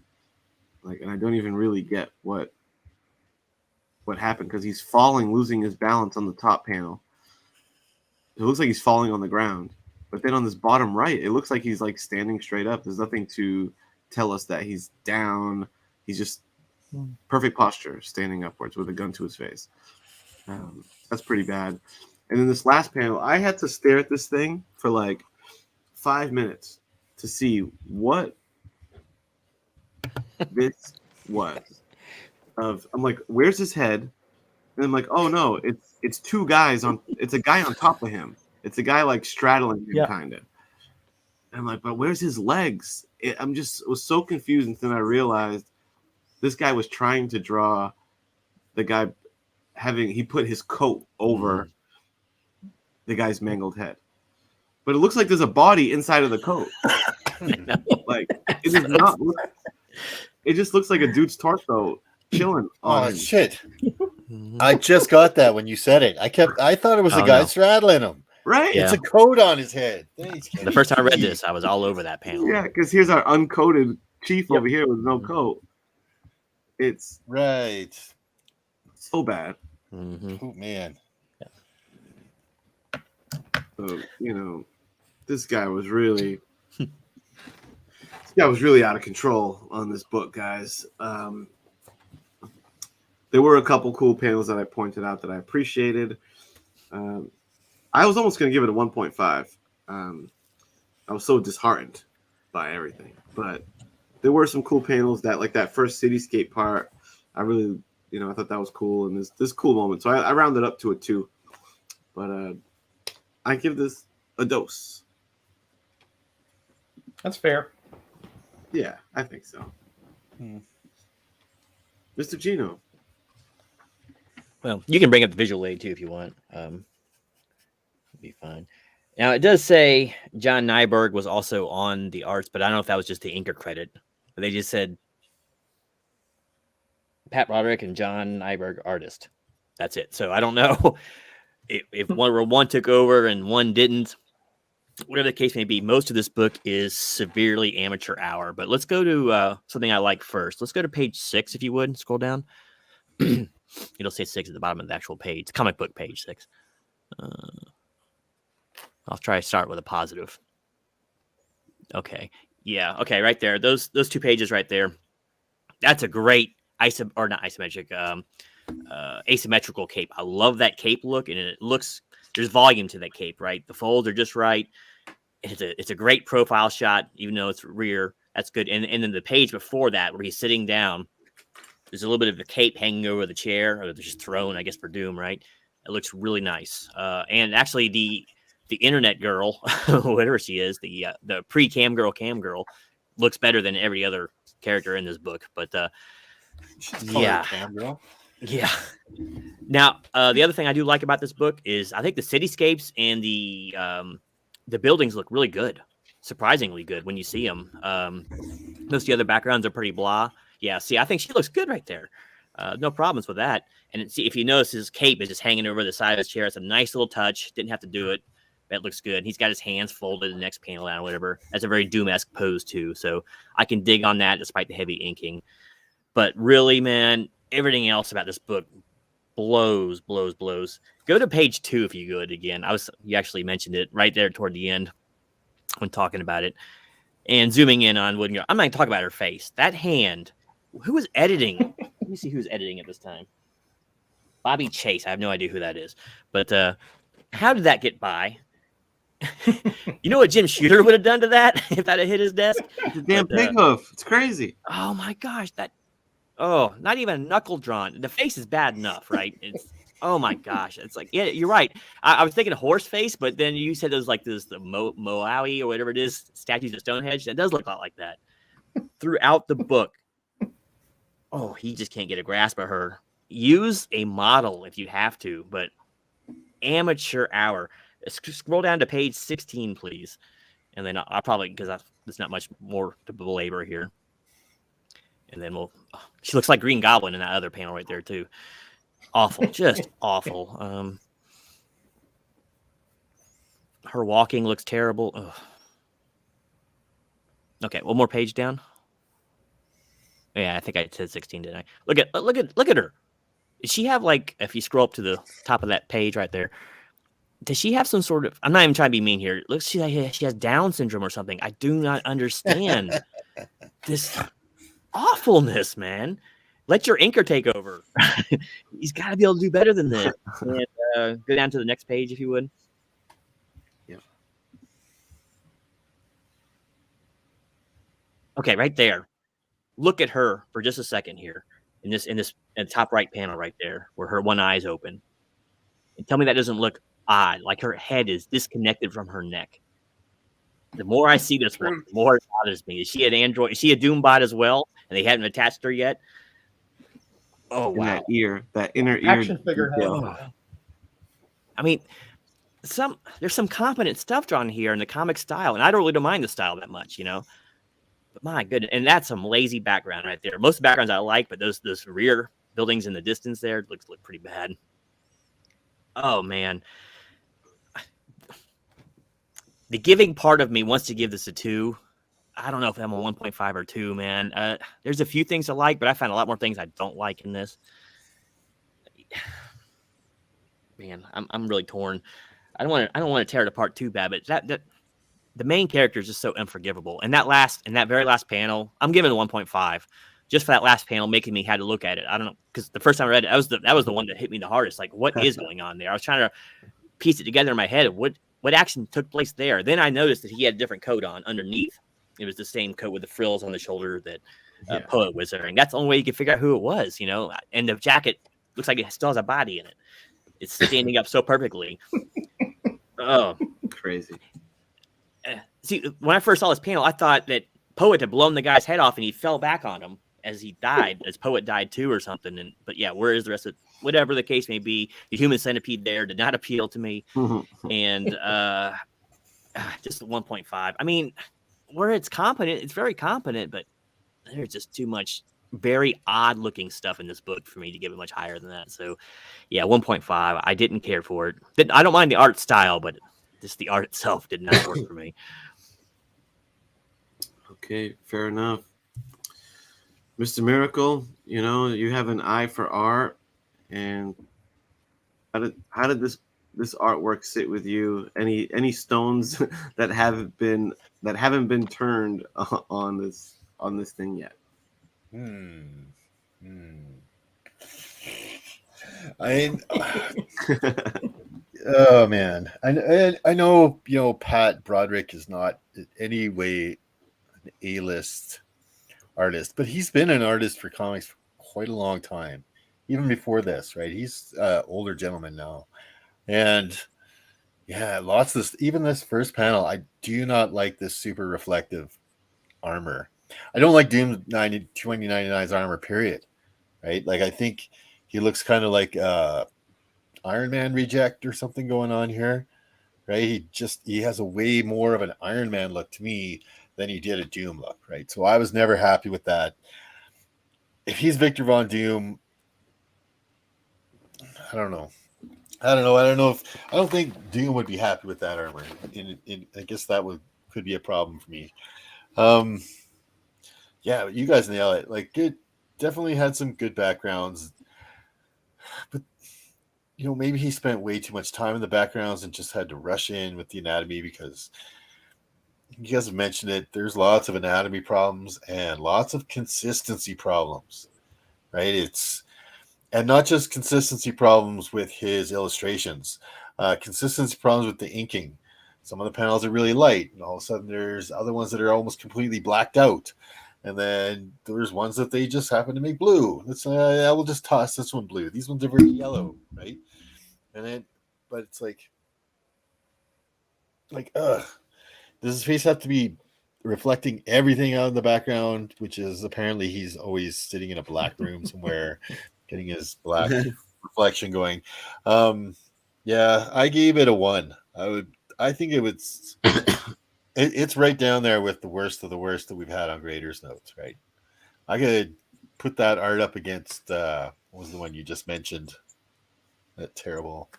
Like, and I don't even really get what happened, because he's falling, losing his balance on the top panel. It looks like he's falling on the ground. But then on this bottom right, it looks like he's like standing straight up. There's nothing to tell us that he's down. He's just perfect posture, standing upwards with a gun to his face. That's pretty bad. And then this last panel, I had to stare at this thing for like 5 minutes to see what this was. I'm like, where's his head? And I'm like, oh no, it's two guys it's a guy on top of him. It's a guy like straddling him, kind of. And I'm like, but where's his legs? Was so confused until I realized this guy was trying to draw the guy he put his coat over the guy's mangled head. But it looks like there's a body inside of the coat. Like, it does not look, it just looks like a dude's torso chilling on him. Shit. I just got that when you said it. I thought it was the guy straddling him. Right? It's a coat on his head. The first time I read this, I was all over that panel. Yeah, because here's our uncoated chief over here with no coat. It's right. So bad. Oh, man. So, this guy was really out of control on this book, guys. There were a couple cool panels that I pointed out that I appreciated. I was almost going to give it a 1.5. I was so disheartened by everything, but there were some cool panels that first cityscape part. I really, I thought that was cool, and this cool moment. So I rounded up to a 2, but I give this a dose. That's fair. Yeah, I think so. Mr. Gino. Well, you can bring up the visual aid too if you want. Be fine. Now, it does say John Nyberg was also on the arts, but I don't know if that was just the inker credit. But they just said Pat Broderick and John Nyberg artist. That's it. So I don't know if one took over and one didn't, whatever the case may be, most of this book is severely amateur hour. But let's go to something I like first. Let's go to page 6, if you would. Scroll down. It'll say 6 at the bottom of the actual page. Comic book page 6. I'll try to start with a positive. Okay. Yeah. Okay. Right there. Those 2 pages right there. That's a great asymmetrical cape. I love that cape look, and it looks, there's volume to that cape, right? The folds are just right. It's a great profile shot, even though it's rear. That's good. And then the page before that, where he's sitting down, there's a little bit of the cape hanging over the chair, or just thrown, I guess, for Doom, right? It looks really nice. And actually, the internet girl, whatever she is, the pre-cam girl, looks better than every other character in this book. But yeah, Cam girl. yeah. Now, the other thing I do like about this book is I think the cityscapes and the buildings look really good, surprisingly good when you see them. Most of the other backgrounds are pretty blah. Yeah, see, I think she looks good right there. No problems with that. And see, if you notice, his cape is just hanging over the side of his chair. It's a nice little touch. Didn't have to do it. That looks good. He's got his hands folded in the next panel out or whatever. That's a very Doom-esque pose, too. So I can dig on that despite the heavy inking. But really, man, everything else about this book blows. Go to page 2 if you could again. You actually mentioned it right there toward the end when talking about it. And zooming in on Wooden Girl. I'm not going to talk about her face. That hand. Who was editing? Let me see who's editing at this time. Bobby Chase. I have no idea who that is. But how did that get by? You know what Jim Shooter would have done to that if that had hit his desk? It's a damn pig hoof. It's crazy. Oh my gosh, not even a knuckle drawn. The face is bad enough, right? It's oh my gosh, it's like, yeah, you're right. I was thinking horse face, but then you said there's like the Moawi or whatever it is, statues of Stonehenge. That does look a lot like that throughout the book. Oh, he just can't get a grasp of her. Use a model if you have to, but amateur hour. Scroll down to page 16, please. And then I'll probably, because there's not much more to belabor here. And then she looks like Green Goblin in that other panel right there, too. Awful. Just awful. Her walking looks terrible. Ugh. Okay, one more page down. Yeah, I think I said 16, didn't I? Look at her. Does she have, like, if you scroll up to the top of that page right there, does she have some sort of, I'm not even trying to be mean here. It looks like she has Down syndrome or something. I do not understand this awfulness, man. Let your inker take over. He's got to be able to do better than this. And, go down to the next page, if you would. Yeah. Okay, right there. Look at her for just a second here. In the top right panel right there, where her one eye is open. And tell me that doesn't look odd, like her head is disconnected from her neck. The more I see this one, the more it bothers me. Is she an android? Is she a Doombot as well? And they haven't attached her yet? Oh, wow. That inner ear. Action figure head. Oh. I mean, there's some competent stuff drawn here in the comic style, and I don't mind the style that much, you know. But my goodness, and that's some lazy background right there. Most of the backgrounds I like, but those rear buildings in the distance there look pretty bad. Oh man. The giving part of me wants to give this a 2. I don't know if I'm a 1.5 or 2, man. There's a few things I like, but I found a lot more things I don't like in this. Man, I'm really torn. I don't want to tear it apart too bad, but that the main character is just so unforgivable. And that very last panel, I'm giving it a 1.5. Just for that last panel, making me had to look at it. I don't know, because the first time I read it, that was the one that hit me the hardest. Like, what is going on there? I was trying to piece it together in my head. What action took place there? Then I noticed that he had a different coat on underneath. It was the same coat with the frills on the shoulder that Poet was wearing. That's the only way you could figure out who it was, you know. And the jacket looks like it still has a body in it. It's standing up so perfectly. Oh, crazy. See, when I first saw this panel, I thought that Poet had blown the guy's head off and he fell back on him as he died, as Poet died too or something. But yeah, where is the rest of whatever the case may be? The human centipede there did not appeal to me. And just 1.5. I mean, where it's competent, it's very competent, but there's just too much very odd looking stuff in this book for me to give it much higher than that. So yeah, 1.5. I didn't care for it. I don't mind the art style, but just the art itself did not work for me. Okay, fair enough. Mr. Miracle, you know, you have an eye for art, and how did this artwork sit with you? Any stones that haven't been turned on this thing yet? I oh man, I know, you know, Pat Broderick is not in any way an A-list artist, but he's been an artist for comics for quite a long time, even before this, right? He's older gentleman now, and yeah, lots of this. Even this first panel, I do not like this super reflective armor. I don't like Doom 2099's armor, period. Right? Like, I think he looks kind of like Iron Man reject or something going on here, right? He has a way more of an Iron Man look to me than he did a Doom look, right? So I was never happy with that. If he's Victor Von Doom, I don't know. I don't think Doom would be happy with that armor. I guess that could be a problem for me. Yeah, you guys nail it. Like, good, definitely had some good backgrounds, but you know, maybe he spent way too much time in the backgrounds and just had to rush in with the anatomy, because you guys have mentioned it. There's lots of anatomy problems and lots of consistency problems, right? And not just consistency problems with his illustrations, consistency problems with the inking. Some of the panels are really light, and all of a sudden there's other ones that are almost completely blacked out. And then there's ones that they just happen to make blue. I will just toss this one blue. These ones are very yellow, right? And then, but it's like, does his face have to be reflecting everything out in the background, which is apparently he's always sitting in a black room somewhere, getting his black reflection going. Yeah, I gave it a 1. I think it's right down there with the worst of the worst that we've had on Grader's notes, right? I could put that art up against what was the one you just mentioned? That terrible.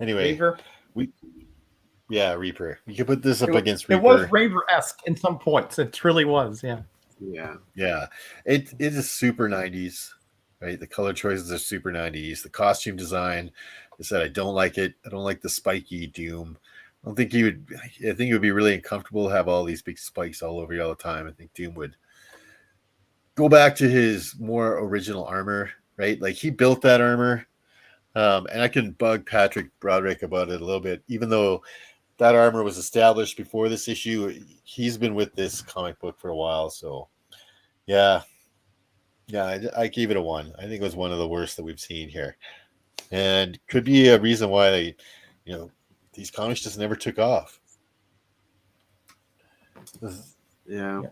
Anyway, Raver. Reaper. You could put this up against Reaper. It was Raver-esque in some points. It really was, yeah. Yeah. It is super 90s, right? The color choices are super 90s. The costume design, I said, I don't like it. I don't like the spiky Doom. I think it would be really uncomfortable to have all these big spikes all over you all the time. I think Doom would go back to his more original armor, right? Like, he built that armor. And I can bug Patrick Broderick about it a little bit, even though that armor was established before this issue. He's been with this comic book for a while. So yeah, I gave it a 1. I think it was one of the worst that we've seen here, and could be a reason why these comics just never took off. Yeah.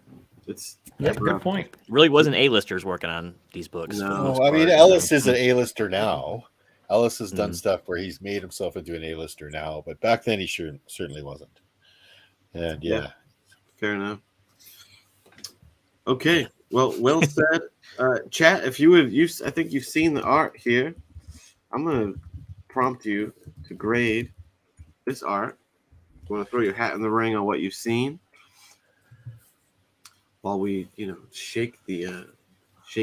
It's good point. Really wasn't A-listers working on these books. No, I mean, Ellis is an A-lister now. Ellis has done stuff where he's made himself into an A-lister now, but back then he certainly wasn't. And yeah. Fair enough. Okay, well said. Chat, if I think you've seen the art here. I'm gonna prompt you to grade this art. You want to throw your hat in the ring on what you've seen while we, shake the.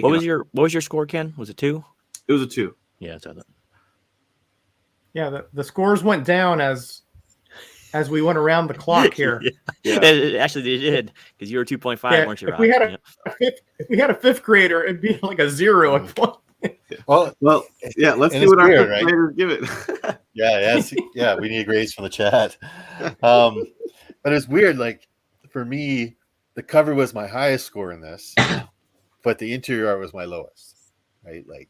What was your score, Ken? Was it 2? It was a 2. Yeah, that's what I thought. Yeah, the scores went down as we went around the clock here. Yeah. Actually, they did, because you were 2.5, weren't you? If we had a fifth grader, it'd be like a 0. Well, yeah. Let's see what our fifth graders give it. Yeah. We need grades from the chat. But it's weird. Like, for me, the cover was my highest score in this, but the interior art was my lowest. Right? Like,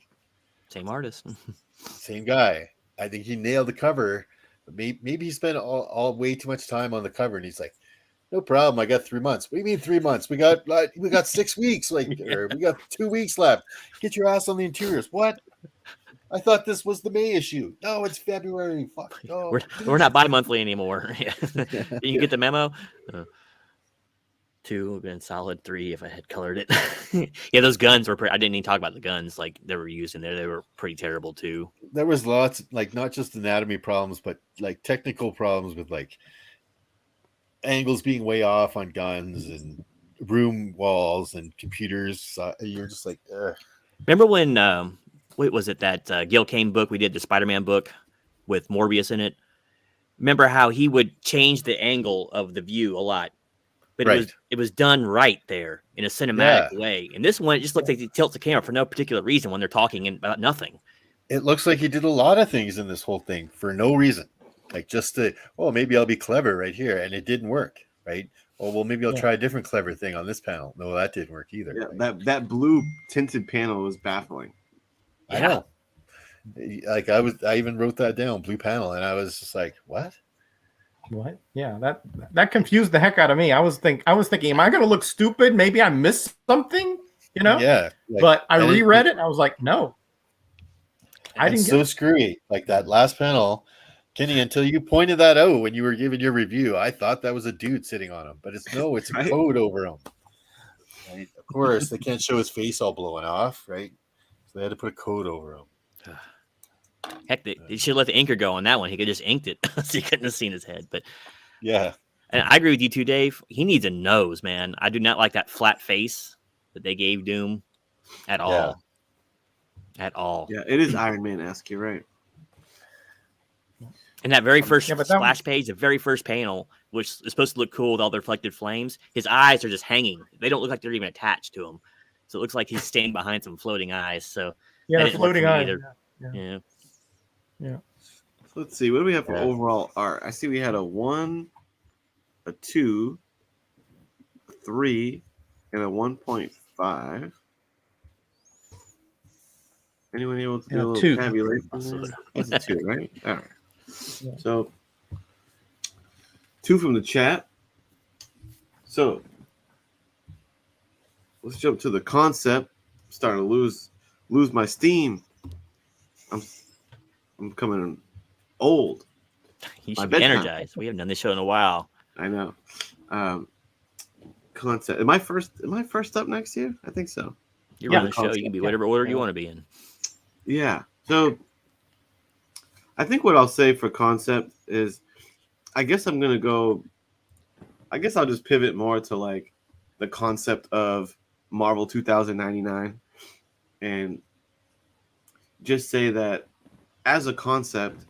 same artist, same guy. I think he nailed the cover. But maybe he spent all way too much time on the cover, and he's like, "No problem. I got 3 months." What do you mean 3 months? We got 6 weeks. Or we got 2 weeks left. Get your ass on the interiors. What? I thought this was the May issue. No, it's February. Fuck. No. We're not bi-monthly anymore. You get the memo? 2 would have been solid. 3 if I had colored it. Yeah, those guns were. I didn't even talk about the guns like they were used in there. They were pretty terrible too. There was lots, like not just anatomy problems, but like technical problems with like angles being way off on guns and room walls and computers. You're just like, ugh. Remember when? What was it that Gil Kane book we did, the Spider-Man book with Morbius in it? Remember how he would change the angle of the view a lot, but Right. it was done right there in a cinematic way. And this one, it just looks like he tilts the camera for no particular reason when they're talking about nothing. It looks like he did a lot of things in this whole thing for no reason. Like just to, oh, maybe I'll be clever right here. And it didn't work, right? Oh, well, maybe I'll try a different clever thing on this panel. No, that didn't work either. Yeah, right? that blue tinted panel was baffling. I know. Like I even wrote that down, blue panel, and I was just like, what? What? Yeah, that confused the heck out of me. I was thinking, am I going to look stupid? Maybe I missed something, you know? Yeah. Like, but I reread it, and I was like, no. I didn't. It's so screwy. Like that last panel, Kenny. Until you pointed that out when you were giving your review, I thought that was a dude sitting on him, but it's a code over him. Right? Of course, they can't show his face all blowing off, right? So they had to put a code over him. Heck, they should let the inker go on that one. He could just inked it, so you couldn't have seen his head. But yeah, and I agree with you too, Dave. He needs a nose, man. I do not like that flat face that they gave Doom at all. Yeah. At all. Yeah, it is Iron Man-esque. You're right. And that very first splash page, the very first panel, which is supposed to look cool with all the reflected flames, his eyes are just hanging. They don't look like they're even attached to him. So it looks like he's standing behind some floating eyes. So yeah, floating eyes. Yeah. So let's see. What do we have for overall art? I see we had a 1, a 2, a 3, and a 1.5. Anyone able to do a little tabulation? That's a 2, right? All right. Yeah. So 2 from the chat. So let's jump to the concept. I'm starting to lose my steam. I'm becoming old. You should be energized. We haven't done this show in a while. I know. Concept. Am I first up next year? I think so. You're running the show. You can be whatever order you want to be in. Yeah. So I think what I'll say for concept is, I guess I'll just pivot more to like the concept of Marvel 2099 and just say that as a concept,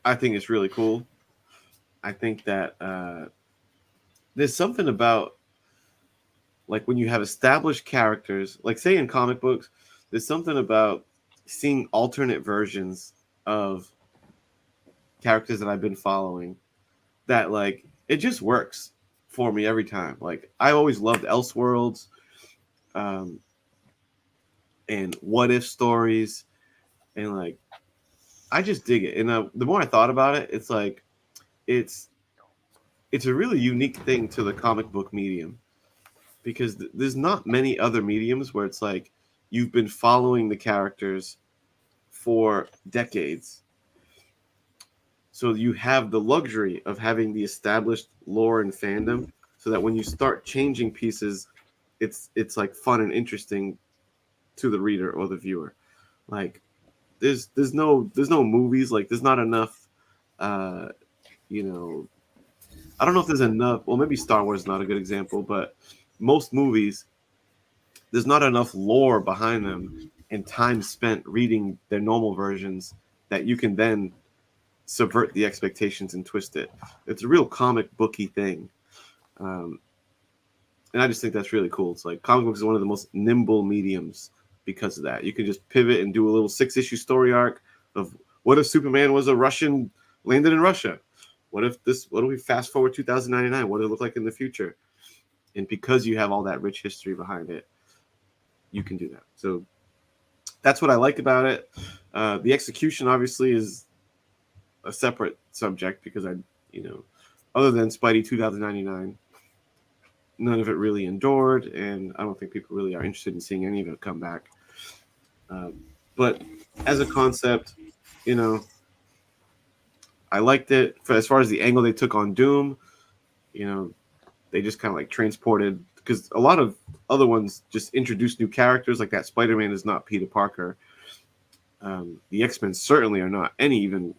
I think it's really cool. I think that there's something about like when you have established characters, like say in comic books, there's something about seeing alternate versions of characters that I've been following that like it just works for me every time. Like I always loved Elseworlds and what if stories, and like I just dig it. And the more I thought about it, it's like it's a really unique thing to the comic book medium, because there's not many other mediums where it's like you've been following the characters for decades. So you have the luxury of having the established lore and fandom, so that when you start changing pieces, it's like fun and interesting to the reader or the viewer. Like there's no movies, like there's not enough I don't know if there's enough. Well, maybe Star Wars is not a good example, but most movies, there's not enough lore behind them and time spent reading their normal versions that you can then subvert the expectations and twist it. It's a real comic booky thing. And I just think that's really cool. It's like comic books is one of the most nimble mediums because of that. You can just pivot and do a little 6-issue story arc of what if Superman was a Russian, landed in Russia? What if we fast forward 2099? What does it look like in the future? And because you have all that rich history behind it, you can do that. So that's what I like about it. The execution obviously is a separate subject because other than Spidey 2099, none of it really endured, and I don't think people really are interested in seeing any of it come back. But as a concept, I liked it. As far as the angle they took on Doom, they just kind of like transported, because a lot of other ones just introduce new characters, like that Spider-Man is not Peter Parker. The X-Men certainly are not any even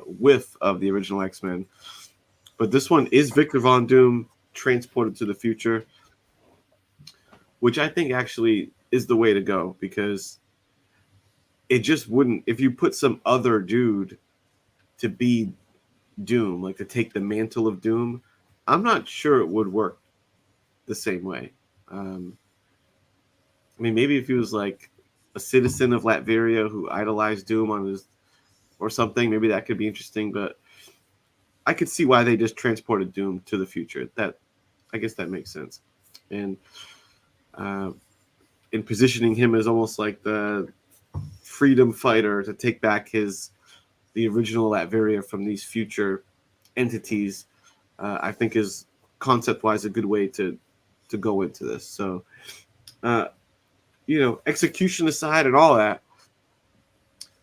whiff of the original X-Men. But this one is Victor Von Doom transported to the future, which I think actually is the way to go, because it just wouldn't, if you put some other dude to be Doom, like to take the mantle of Doom, I'm not sure it would work the same way. I mean, maybe if he was like a citizen of Latveria who idolized Doom on his or something, maybe that could be interesting. But I could see why they just transported Doom to the future. That, I guess that makes sense. And in positioning him as almost like the freedom fighter to take back the original Latveria from these future entities, I think is concept-wise a good way to go into this. So, execution aside and all that,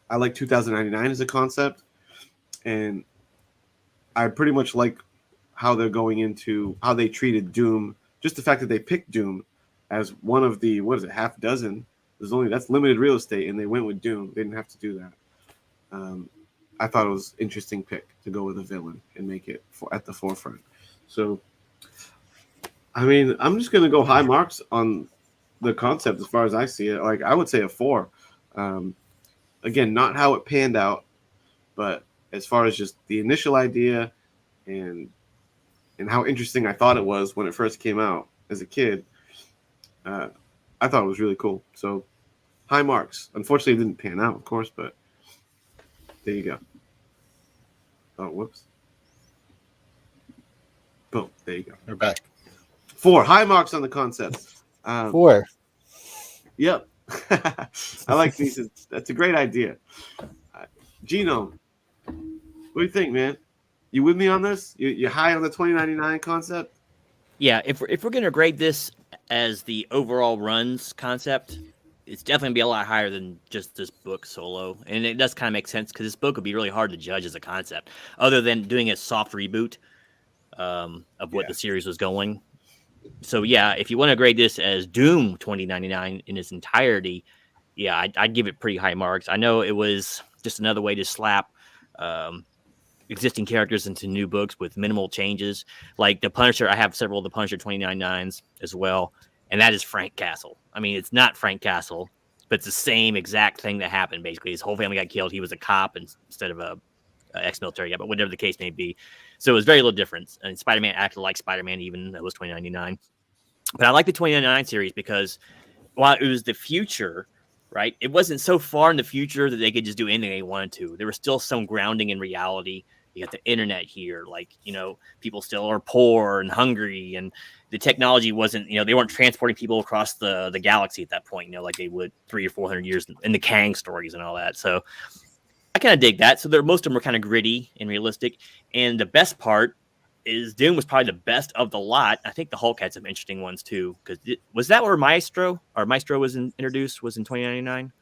I like 2099 as a concept, and I pretty much like how they're going into how they treated Doom. Just the fact that they picked Doom as one of the, half dozen. That's limited real estate, and they went with Doom. They didn't have to do that. I thought it was an interesting pick to go with a villain and make it at the forefront. So, I mean, I'm just gonna go high marks on the concept as far as I see it. Like, I would say a 4. Again, not how it panned out, but as far as just the initial idea and how interesting I thought it was when it first came out as a kid, I thought it was really cool. So, high marks. Unfortunately, it didn't pan out, of course, but there you go. Oh, whoops. Boom. There you go. We're back. 4. High marks on the concept. 4. Yep. I like these. That's a great idea. Gino, what do you think, man? You with me on this? You high on the 2099 concept? Yeah, if we're gonna grade this as the overall runs concept, it's definitely gonna be a lot higher than just this book solo, and it does kind of make sense because this book would be really hard to judge as a concept, other than doing a soft reboot of what the series was going. So yeah, if you want to grade this as Doom 2099 in its entirety, yeah, I'd give it pretty high marks. I know it was just another way to slap existing characters into new books with minimal changes. Like the Punisher, I have several of the Punisher 2099s as well, and that is Frank Castle. I mean, it's not Frank Castle, but it's the same exact thing that happened. Basically, his whole family got killed. He was a cop instead of a ex-military guy, but whatever the case may be. So it was very little difference. And Spider-Man acted like Spider-Man, even that was 2099. But I like the 2099 series because while it was the future, right, it wasn't so far in the future that they could just do anything they wanted to. There was still some grounding in reality. You got the internet here, like, people still are poor and hungry, and the technology wasn't, they weren't transporting people across the galaxy at that point, like they would 300 or 400 years in the Kang stories and all that. So I kind of dig that. So most of them were kind of gritty and realistic. And the best part is Doom was probably the best of the lot. I think the Hulk had some interesting ones too. Because was that where Maestro was introduced? Was in 2099,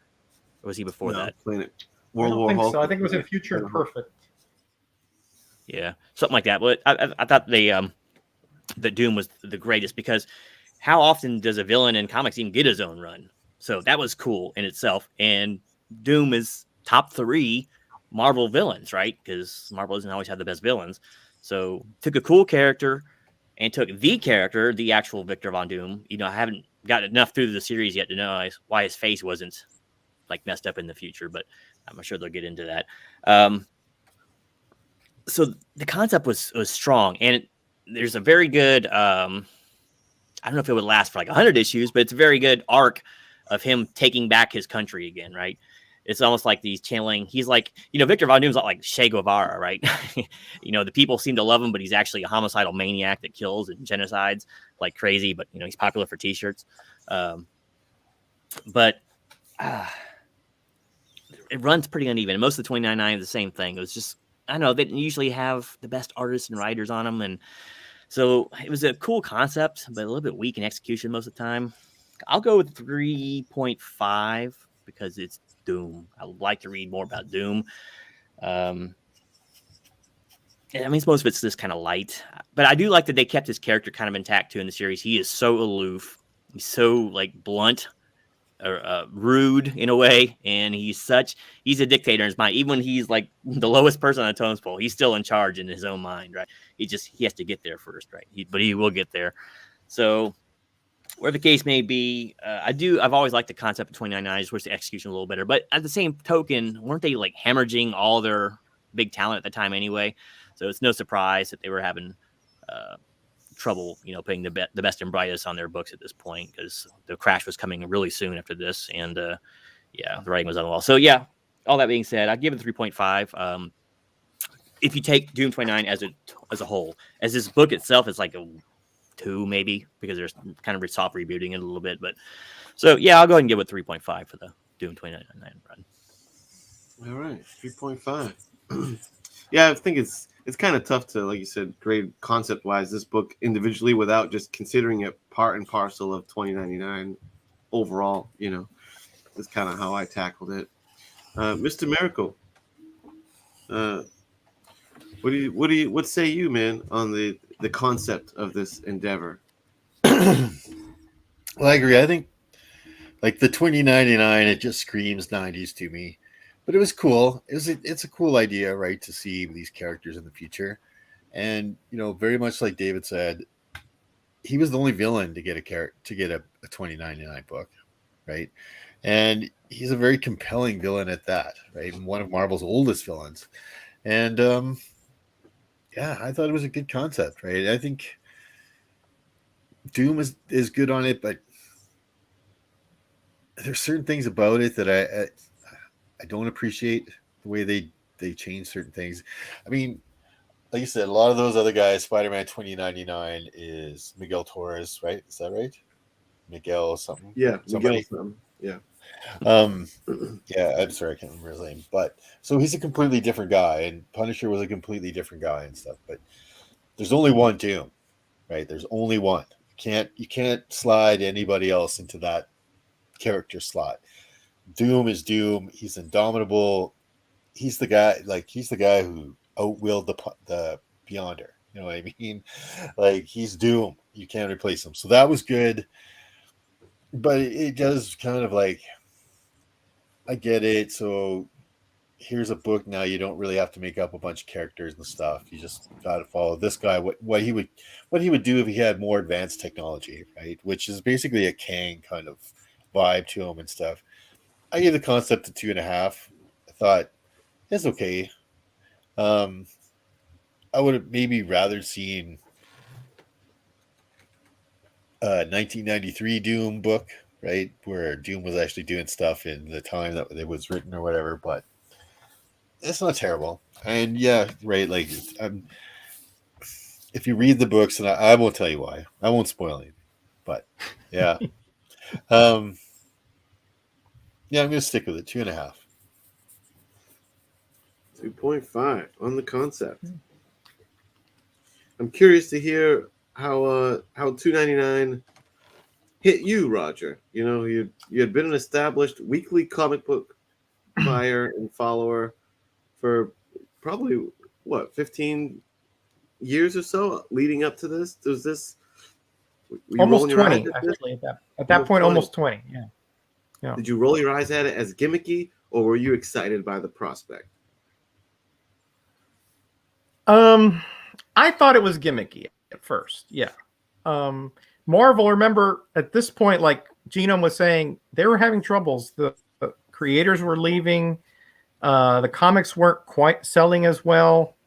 or was he before that? Planet World War Hulk. So. I think it was in Future Perfect. Yeah, something like that. But I thought that Doom was the greatest because how often does a villain in comics even get his own run? So that was cool in itself. And Doom is top 3 Marvel villains, right? Because Marvel doesn't always have the best villains. So took a cool character and took the character, the actual Victor Von Doom. I haven't got enough through the series yet to know why his face wasn't like messed up in the future, but I'm sure they'll get into that. So the concept was strong, and there's a very good, I don't know if it would last for like 100 issues, but it's a very good arc of him taking back his country again, right? It's almost like he's channeling. He's like, Victor Von Doom's not like Che Guevara, right? The people seem to love him, but he's actually a homicidal maniac that kills and genocides like crazy. But he's popular for T-shirts. But it runs pretty uneven. Most of the 2099 is the same thing. It was just, I don't know, they didn't usually have the best artists and writers on them, and so it was a cool concept, but a little bit weak in execution most of the time. I'll go with 3.5 because it's Doom. I would like to read more about Doom. I mean, most of it's just kind of light, but I do like that they kept his character kind of intact too in the series. He is so aloof, he's so like blunt, or rude in a way, and he's a dictator in his mind. Even when he's like the lowest person on the totem pole, he's still in charge in his own mind, right? He has to get there first, right? But he will get there. So, where the case may be, I've always liked the concept of 29. I just wish the execution was a little better. But at the same token, weren't they like hemorrhaging all their big talent at the time anyway? So it's no surprise that they were having trouble, putting the best and brightest on their books at this point, because the crash was coming really soon after this, and the writing was on the wall. So yeah, all that being said, I'd give it 3.5. If you take Doom 29 as a whole, as this book itself is like a 2 maybe, because there's kind of soft rebooting it a little bit, but so yeah, I'll go ahead and give it 3.5 for the Doom 29 run. All right, 3.5. Yeah, I think it's kind of tough to, like you said, grade concept-wise this book individually without just considering it part and parcel of 2099 overall. That's kind of how I tackled it. Mr. Miracle, what say you, man, on the concept of this endeavor? Well, I agree. I think like the 2099, it just screams 90s to me. But it was cool. It's a cool idea, right, to see these characters in the future. And, very much like David said, he was the only villain to get a 2099 book, right? And he's a very compelling villain at that, right? And one of Marvel's oldest villains. And I thought it was a good concept, right? I think Doom is good on it, but there's certain things about it that I don't appreciate the way they change certain things. I mean, like you said, a lot of those other guys, Spider-Man 2099 is Miguel Torres, right? Is that right? Miguel something? Yeah, somebody. Miguel something. Yeah. Yeah, I'm sorry, I can't remember his name. But so he's a completely different guy, and Punisher was a completely different guy and stuff. But there's only one Doom, right? There's only one. You can't slide anybody else into that character slot. Doom is Doom. He's indomitable. He's the guy who outwilled the Beyonder. You know what I mean? Like, he's Doom. You can't replace him. So that was good. But it does kind of like, I get it. So here's a book now. You don't really have to make up a bunch of characters and stuff. You just got to follow this guy. What he would do if he had more advanced technology, right? Which is basically a Kang kind of vibe to him and stuff. I gave the concept a 2.5. I thought it's okay. I would have maybe rather seen a 1993 Doom book, right, where Doom was actually doing stuff in the time that it was written or whatever. But it's not terrible. And yeah, right. Like, if you read the books, and I won't tell you why. I won't spoil anything. But yeah. Yeah, I'm going to stick with it. 2.5. 2.5 on the concept. I'm curious to hear how 299 hit you, Roger. You had been an established weekly comic book buyer and follower for probably 15 years or so leading up to this. Does this almost 20 actually at that point? 20. Almost 20. Yeah. Did you roll your eyes at it as gimmicky, or were you excited by the prospect? I thought it was gimmicky at first. Yeah. Marvel, remember at this point, like Genome was saying, they were having troubles. The creators were leaving. The comics weren't quite selling as well.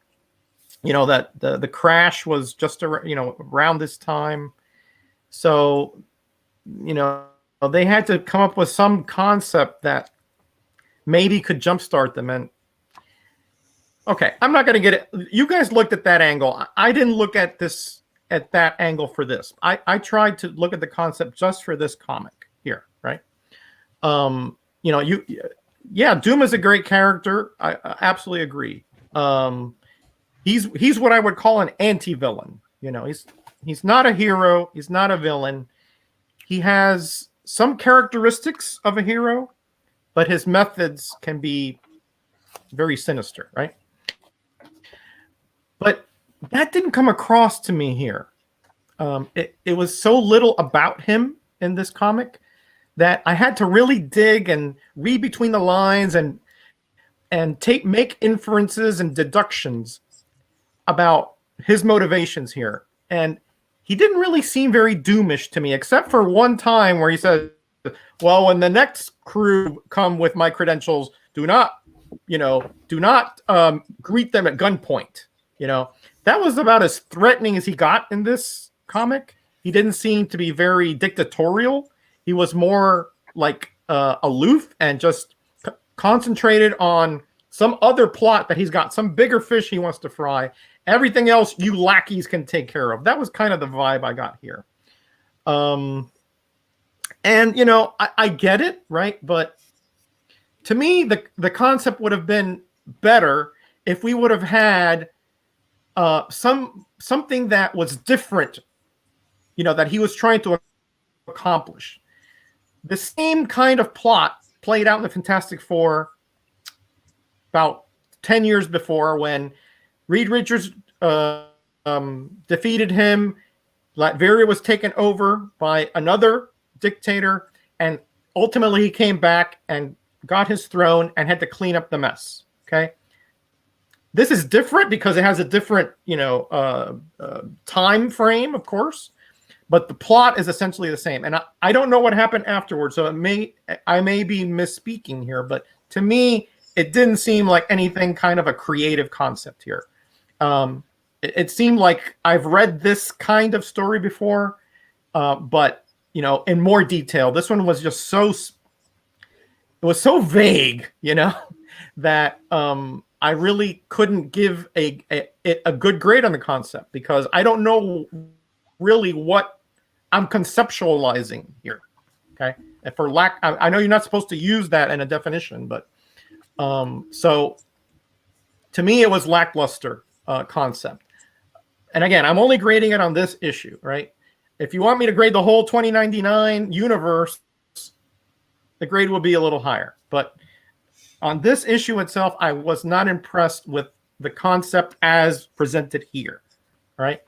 That the crash was just around this time. So, they had to come up with some concept that maybe could jumpstart them. And okay, I'm not going to get it. You guys looked at that angle. I didn't look at that angle for this. I tried to look at the concept just for this comic here, right? Doom is a great character. I absolutely agree. He's what I would call an anti-villain. He's not a hero. He's not a villain. He has some characteristics of a hero, but his methods can be very sinister, right? But that didn't come across to me here. It was so little about him in this comic that I had to really dig and read between the lines and make inferences and deductions about his motivations here. And he didn't really seem very doomish to me, except for one time where he said, well, when the next crew come with my credentials, do not greet them at gunpoint. That was about as threatening as he got in this comic. He didn't seem to be very dictatorial. He was more like aloof and just concentrated on some other plot that he's got, some bigger fish he wants to fry. Everything else you lackeys can take care of. That was kind of the vibe I got here. And, I get it, right? But to me, the concept would have been better if we would have had something that was different, that he was trying to accomplish. The same kind of plot played out in the Fantastic Four about 10 years before, when Reed Richards defeated him. Latveria was taken over by another dictator, and ultimately he came back and got his throne and had to clean up the mess. Okay. This is different because it has a different, time frame, of course, but the plot is essentially the same. And I don't know what happened afterwards, so I may be misspeaking here, but to me, it didn't seem like anything kind of a creative concept here. It seemed like I've read this kind of story before, but in more detail. This one was just it was so vague, that I really couldn't give a good grade on the concept, because I don't know really what I'm conceptualizing here. Okay. And I know you're not supposed to use that in a definition, but so to me, it was lackluster concept. And again, I'm only grading it on this issue, right? If you want me to grade the whole 2099 universe, the grade will be a little higher. But on this issue itself, I was not impressed with the concept as presented here, right?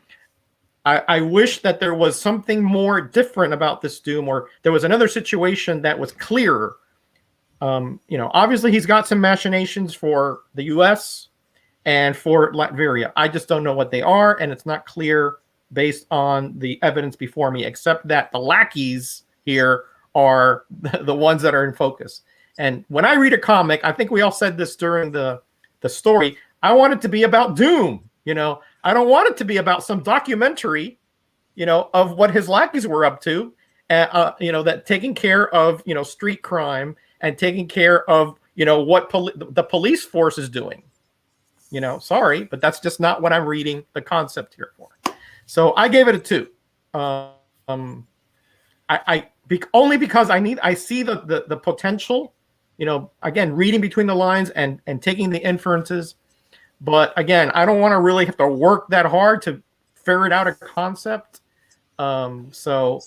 I wish that there was something more different about this Doom, or there was another situation that was clearer. Obviously he's got some machinations for the U.S. and for Latveria. I just don't know what they are, and it's not clear based on the evidence before me, except that the lackeys here are the ones that are in focus. And when I read a comic, I think we all said this during the story, I want it to be about Doom. I don't want it to be about some documentary, of what his lackeys were up to, that taking care of, street crime and taking care of, what the police force is doing. Sorry, but that's just not what I'm reading the concept here for. So I gave it a 2. Only because I see the potential, again, reading between the lines and taking the inferences. But again, I don't want to really have to work that hard to ferret out a concept. So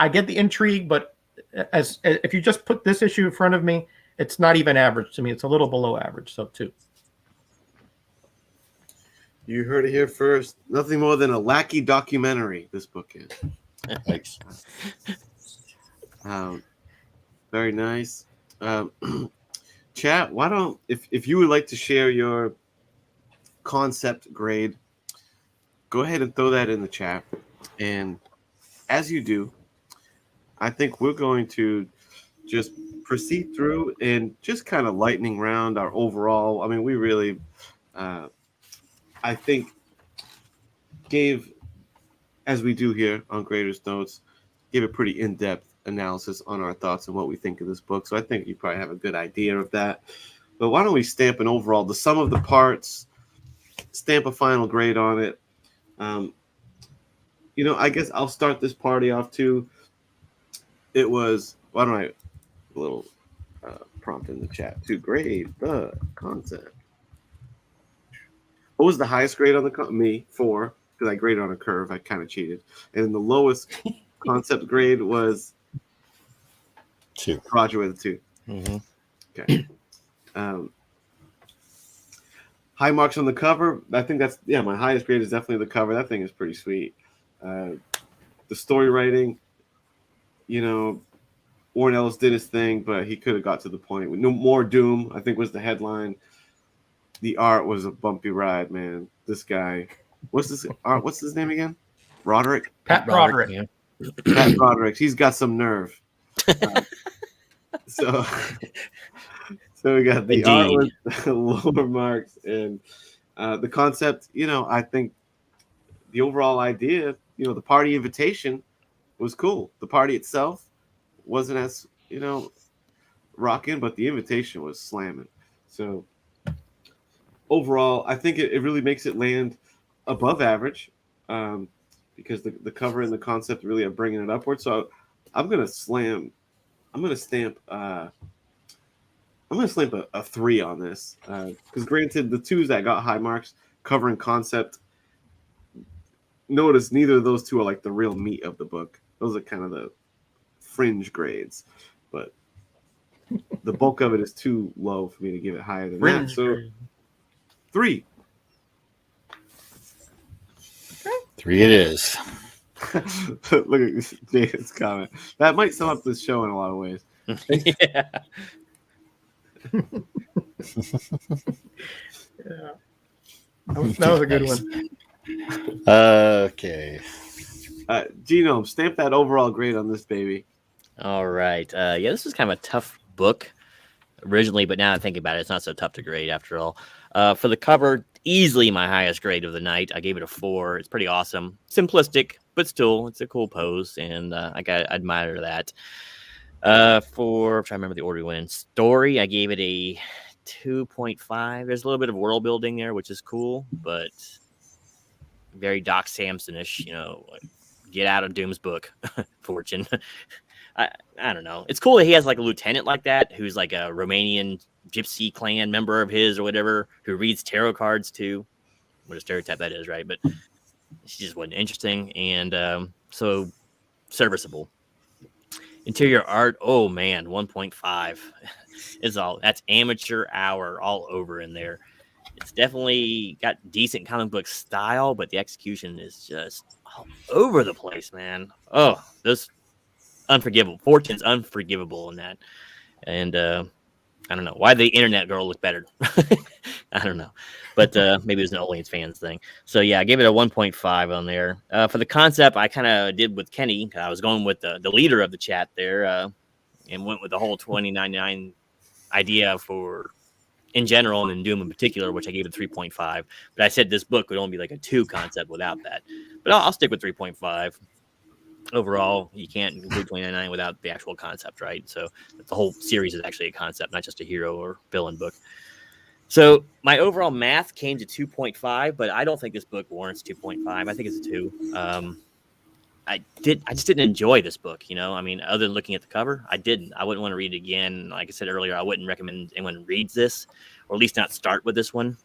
I get the intrigue, but if you just put this issue in front of me, it's not even average to me. It's a little below average. So 2. You heard it here first. Nothing more than a lackey documentary, this book is. Thanks. Very nice. Chat, why don't, if you would like to share your concept grade, go ahead and throw that in the chat. And as you do, I think we're going to just proceed through and just kind of lightning round our overall. I mean, we really, I think, gave, as we do here on Grader'S Notes, gave a pretty in-depth analysis on our thoughts and what we think of this book. So I think you probably have a good idea of that. But why don't we stamp an overall, the sum of the parts, stamp a final grade on it. I guess I'll start this party off too. It was, why don't I, a little prompt in the chat to grade the concept. What was the highest grade on the me? 4, because I graded on a curve. I kind of cheated. And the lowest concept grade was 2. Roger with a 2. Mm-hmm. Okay. high marks on the cover. I think that's my highest grade is definitely the cover. That thing is pretty sweet. The story writing, Warren Ellis did his thing, but he could have got to the point. No more Doom, I think, was the headline. The art was a bumpy ride, man. This guy, what's his name again? Roderick. Pat Broderick. Yeah. Pat Broderick. He's got some nerve. So we got the art with lower marks and the concept. I think the overall idea, the party invitation was cool. The party itself wasn't as rocking, but the invitation was slamming. So overall, I think it really makes it land above average because the cover and the concept really are bringing it upward. So I'm gonna stamp a 3 on this because granted, the 2s that got high marks, cover and concept. Notice neither of those 2 are like the real meat of the book. Those are kind of the fringe grades, but the bulk of it is too low for me to give it higher than that. So 3. 3 it is. Look at David's comment. That might sum up this show in a lot of ways. Yeah. Yeah. That was a good one. Okay. Genome, stamp that overall grade on this baby. All right. This was kind of a tough book originally, but now I think about it, it's not so tough to grade after all. For the cover, easily my highest grade of the night. I gave it a 4. It's pretty awesome. Simplistic, but still, it's a cool pose, and I admire that. I'm trying to remember the order we went in. Story, I gave it a 2.5. There's a little bit of world building there, which is cool, but very Doc Samson-ish, get out of Doom's book, Fortune. I don't know. It's cool that he has like a lieutenant like that who's like a Romanian gypsy clan member of his or whatever who reads tarot cards too. What a stereotype that is, right? But she just wasn't interesting and so serviceable. Interior art, oh man, 1.5 is that's amateur hour all over in there. It's definitely got decent comic book style, but the execution is just all over the place, man. Oh, those unforgivable. Fortune's unforgivable in that. And I don't know why the internet girl looked better. I don't know, but maybe it was an OnlyFans fans thing. So yeah, I gave it a 1.5 on there. For the concept, I kind of did with Kenny. I was going with the leader of the chat there, and went with the whole 2099 idea for in general and in Doom in particular, which I gave it 3.5. But I said this book would only be like a 2 concept without that. But I'll stick with 3.5. Overall, you can't include 2099 without the actual concept, right? So the whole series is actually a concept, not just a hero or villain book. So my overall math came to 2.5, but I don't think this book warrants 2.5. I think it's a 2. I just didn't enjoy this book, I mean, other than looking at the cover, I wouldn't want to read it again. Like I said earlier, I wouldn't recommend anyone reads this, or at least not start with this one.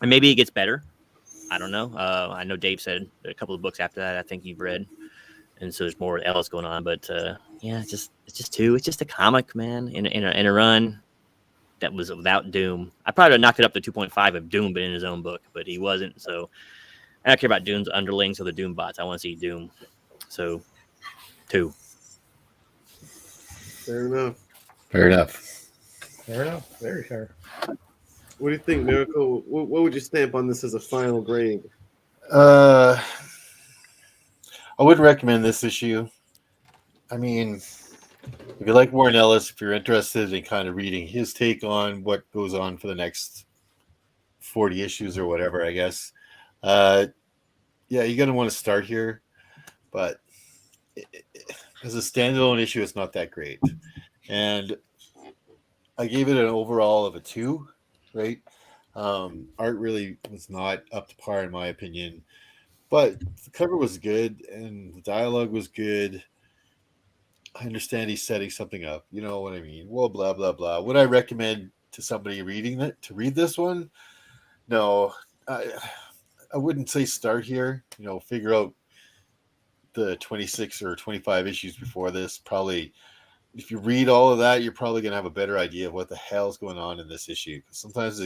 And maybe it gets better. I don't know. I know Dave said a couple of books after that I think you've read. And so there's more else going on, but it's just 2. It's just a comic, man, in a run that was without Doom. I probably would have knocked it up to 2.5 if Doom been in his own book, but he wasn't. So I don't care about Doom's underlings or the Doom bots. I want to see Doom. So 2. Fair enough. Very fair. What do you think, Miracle? What would you stamp on this as a final grade? I wouldn't recommend this issue. I mean, if you like Warren Ellis, if you're interested in kind of reading his take on what goes on for the next 40 issues or whatever, I guess, you're going to want to start here. But as a standalone issue, it's not that great. And I gave it an overall of a 2, right? Art really was not up to par, in my opinion. But the cover was good, and the dialogue was good. I understand he's setting something up. You know what I mean? Well, blah, blah, blah. Would I recommend to somebody reading it to read this one? No. I wouldn't say start here. Figure out the 26 or 25 issues before this. Probably, if you read all of that, you're probably going to have a better idea of what the hell's going on in this issue. Because sometimes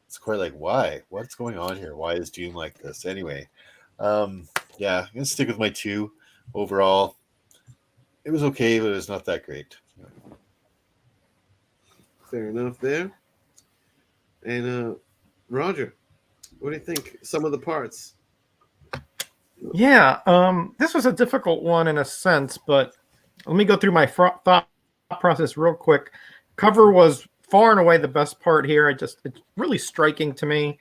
it's quite like, why? What's going on here? Why is Doom like this? Anyway, yeah, I'm gonna stick with my 2 overall. It was okay, but it's not that great. Fair enough there. And Roger, what do you think? Some of the parts. Yeah, this was a difficult one in a sense, but let me go through my thought process real quick. Cover was far and away the best part here. It's really striking to me.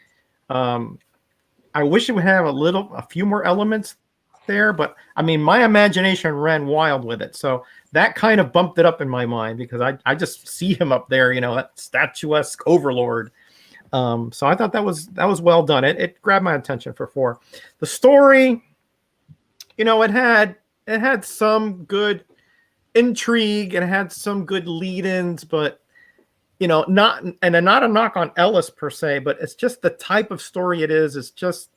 I wish it would have a few more elements there, but I mean, my imagination ran wild with it. So that kind of bumped it up in my mind because I just see him up there, that statuesque overlord. So I thought that was well done. It grabbed my attention for 4. The story, it had some good intrigue and it had some good lead-ins, but not a knock on Ellis per se, but it's just the type of story it is. It's just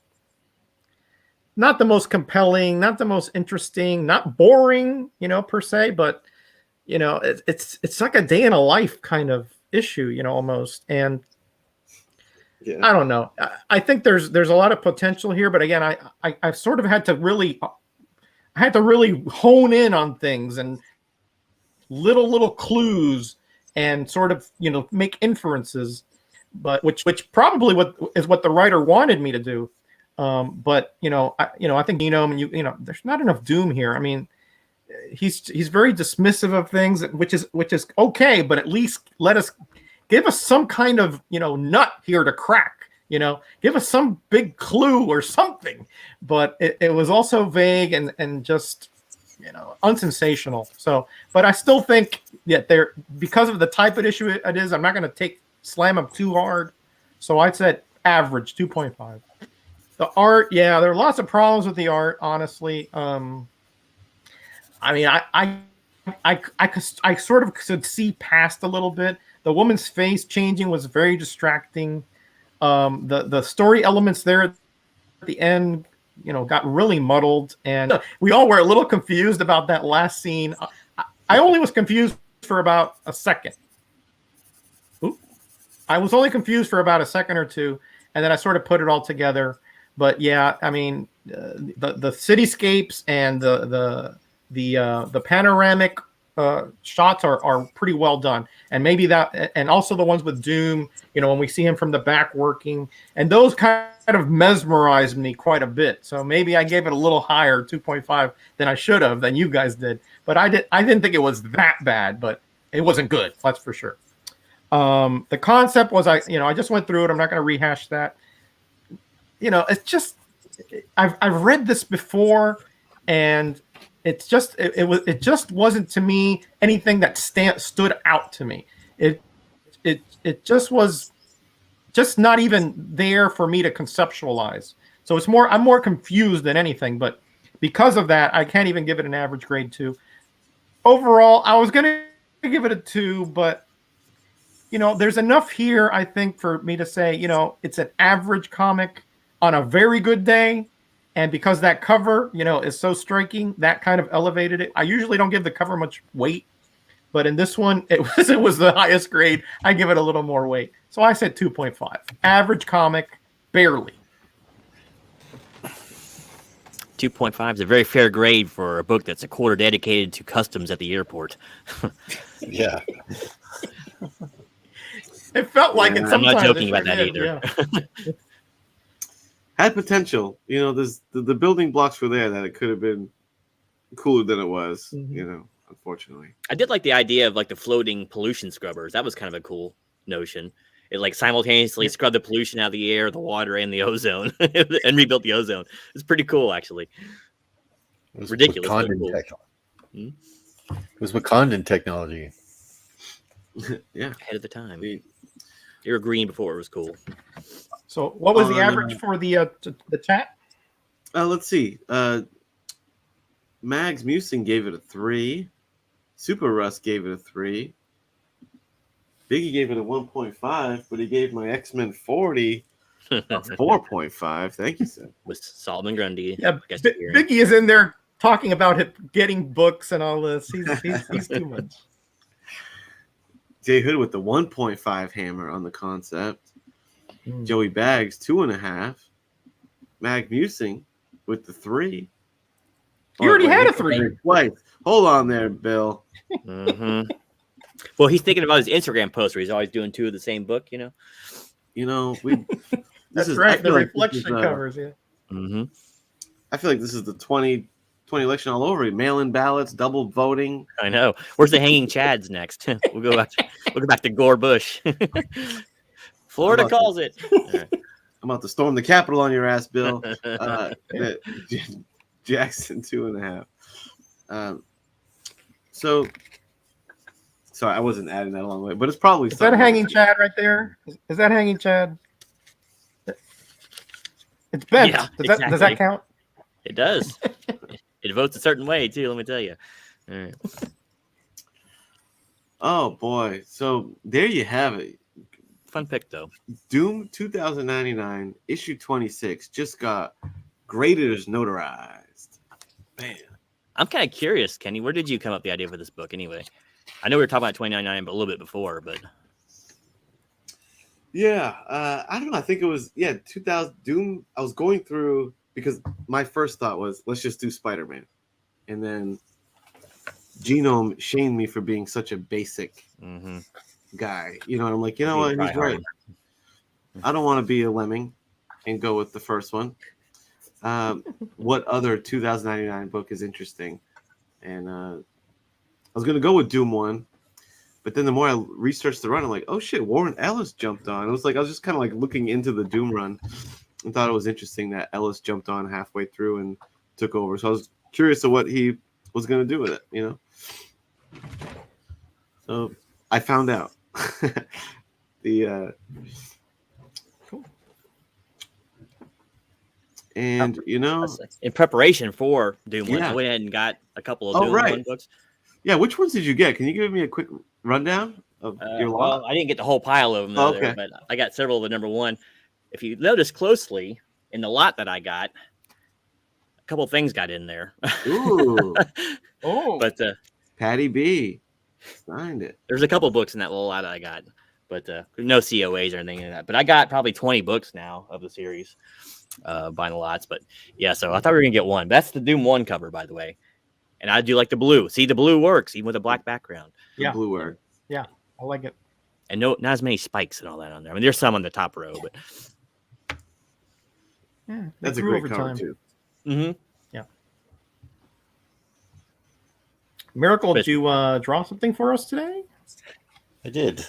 not the most compelling, not the most interesting, not boring, per se, but it's like a day in a life kind of issue, almost. And yeah. I don't know. I think there's a lot of potential here, but again, I sort of had to really hone in on things and little clues and sort of make inferences, but which probably what the writer wanted me to do. But I think and there's not enough Doom here. I mean, he's very dismissive of things, which is okay, but at least give us some kind of nut here to crack. Give us some big clue or something. But it was also vague and just unsensational. So, but I still think that because of the type of issue it is, I'm not going to slam him too hard. So I said average 2.5. The art, yeah, there are lots of problems with the art, honestly. I mean, I sort of could see past a little bit. The woman's face changing was very distracting. The story elements there at the end, got really muddled, and we all were a little confused about that last scene. I only was confused for about a second. I was only confused for about a second or two, and then I sort of put it all together. But yeah, I mean, the cityscapes and the panoramic shots are pretty well done, and maybe that, and also the ones with Doom, when we see him from the back working, and those kind of mesmerized me quite a bit. So maybe I gave it a little higher, 2.5, than I should have, than you guys did. But I didn't think it was that bad, but it wasn't good, that's for sure. The concept was, I just went through it. I'm not going to rehash that. It's just I've read this before, and it's just it just wasn't to me anything that stood out to me. It just was just not even there for me to conceptualize. So I'm more confused than anything. But because of that, I can't even give it an average grade 2. Overall, I was gonna give it a 2, but there's enough here, I think, for me to say it's an average comic on a very good day. And because that cover, is so striking, that kind of elevated it. I usually don't give the cover much weight, but in this one, it was the highest grade. I give it a little more weight. So I said 2.5. Average comic, barely. 2.5 is a very fair grade for a book that's a quarter dedicated to customs at the airport. Yeah. It felt like it sometimes. I'm not joking about that either. Yeah. Had potential, there's the building blocks were there that it could have been cooler than it was, unfortunately. I did like the idea of like the floating pollution scrubbers. That was kind of a cool notion. It like simultaneously scrubbed the pollution out of the air, the water, and the ozone, and rebuilt the ozone. It's pretty cool, actually. It was ridiculous. Wakandan technology. It was Wakandan technology. Yeah, ahead of the time. They were green before it was cool. So, what was the average for the chat? Let's see. Mags Musing gave it a 3. Super Russ gave it a 3. Biggie gave it a 1.5, but he gave my X-Men 40 a 4.5. Thank you, sir. With Solomon Grundy. Yeah, Biggie is in there talking about getting books and all this. He's too much. Jay Hood with the 1.5 hammer on the concept. Joey Baggs 2.5. Mag Musing with the 3. You already had a 3. Twice. Hold on there, Bill. Mm-hmm. Well, he's thinking about his Instagram post where he's always doing 2 of the same book, we. That's right. The reflection covers, yeah. Mm-hmm. I feel like this is the 2020 election all over. Mail-in ballots, double voting. I know. Where's the hanging chads next? We'll go back to Gore Bush. Florida calls it. Right. I'm about to storm the Capitol on your ass, Bill. Jackson 2.5. So sorry, I wasn't adding that along the way, but it's probably. Is that a hanging chad right there? Is that hanging chad? It's bent. Yeah, Does that count? It does. It votes a certain way too. Let me tell you. All right. Oh boy! So there you have it. Fun pick though. Doom 2099 issue 26 just got Grader'S notarized. Man, I'm kind of curious, Kenny. Where did you come up with the idea for this book anyway? I know we were talking about 2099, but a little bit before. But yeah, I don't know. I think it was 2000 Doom. I was going through because my first thought was let's just do Spider-Man, and then Genome shamed me for being such a basic guy. And I'm like, you know what? He's right. I don't want to be a lemming and go with the first one. What other 2099 book is interesting? And I was going to go with Doom 1, but then the more I researched the run, I'm like, oh shit, Warren Ellis jumped on. It was like I was just kind of like looking into the Doom run and thought it was interesting that Ellis jumped on halfway through and took over. So I was curious of what he was going to do with it, So I found out. Cool. And in preparation for Doom 1, Yeah. I went ahead and got a couple of Doom 1 books. Yeah, which ones did you get? Can you give me a quick rundown of your lot? Well, I didn't get the whole pile of them, though, Okay. but I got several of the number 1. If you notice closely, in the lot that I got, a couple of things got in there. Ooh. But Patty B signed it. there's a couple books in that little lot that I got, but no COAs or anything like that. But I got probably 20 books now of the series, buying the lots. But yeah, so I thought we were gonna get one. That's the Doom 1 cover, by the way. And I do like the blue. See, the blue works even with a black background. The blue word. Yeah, I like it. And not as many spikes and all that on there. I mean, there's some on the top row, but Yeah, That's a great cover too. mm-hmm. Miracle, did you draw something for us today? I did.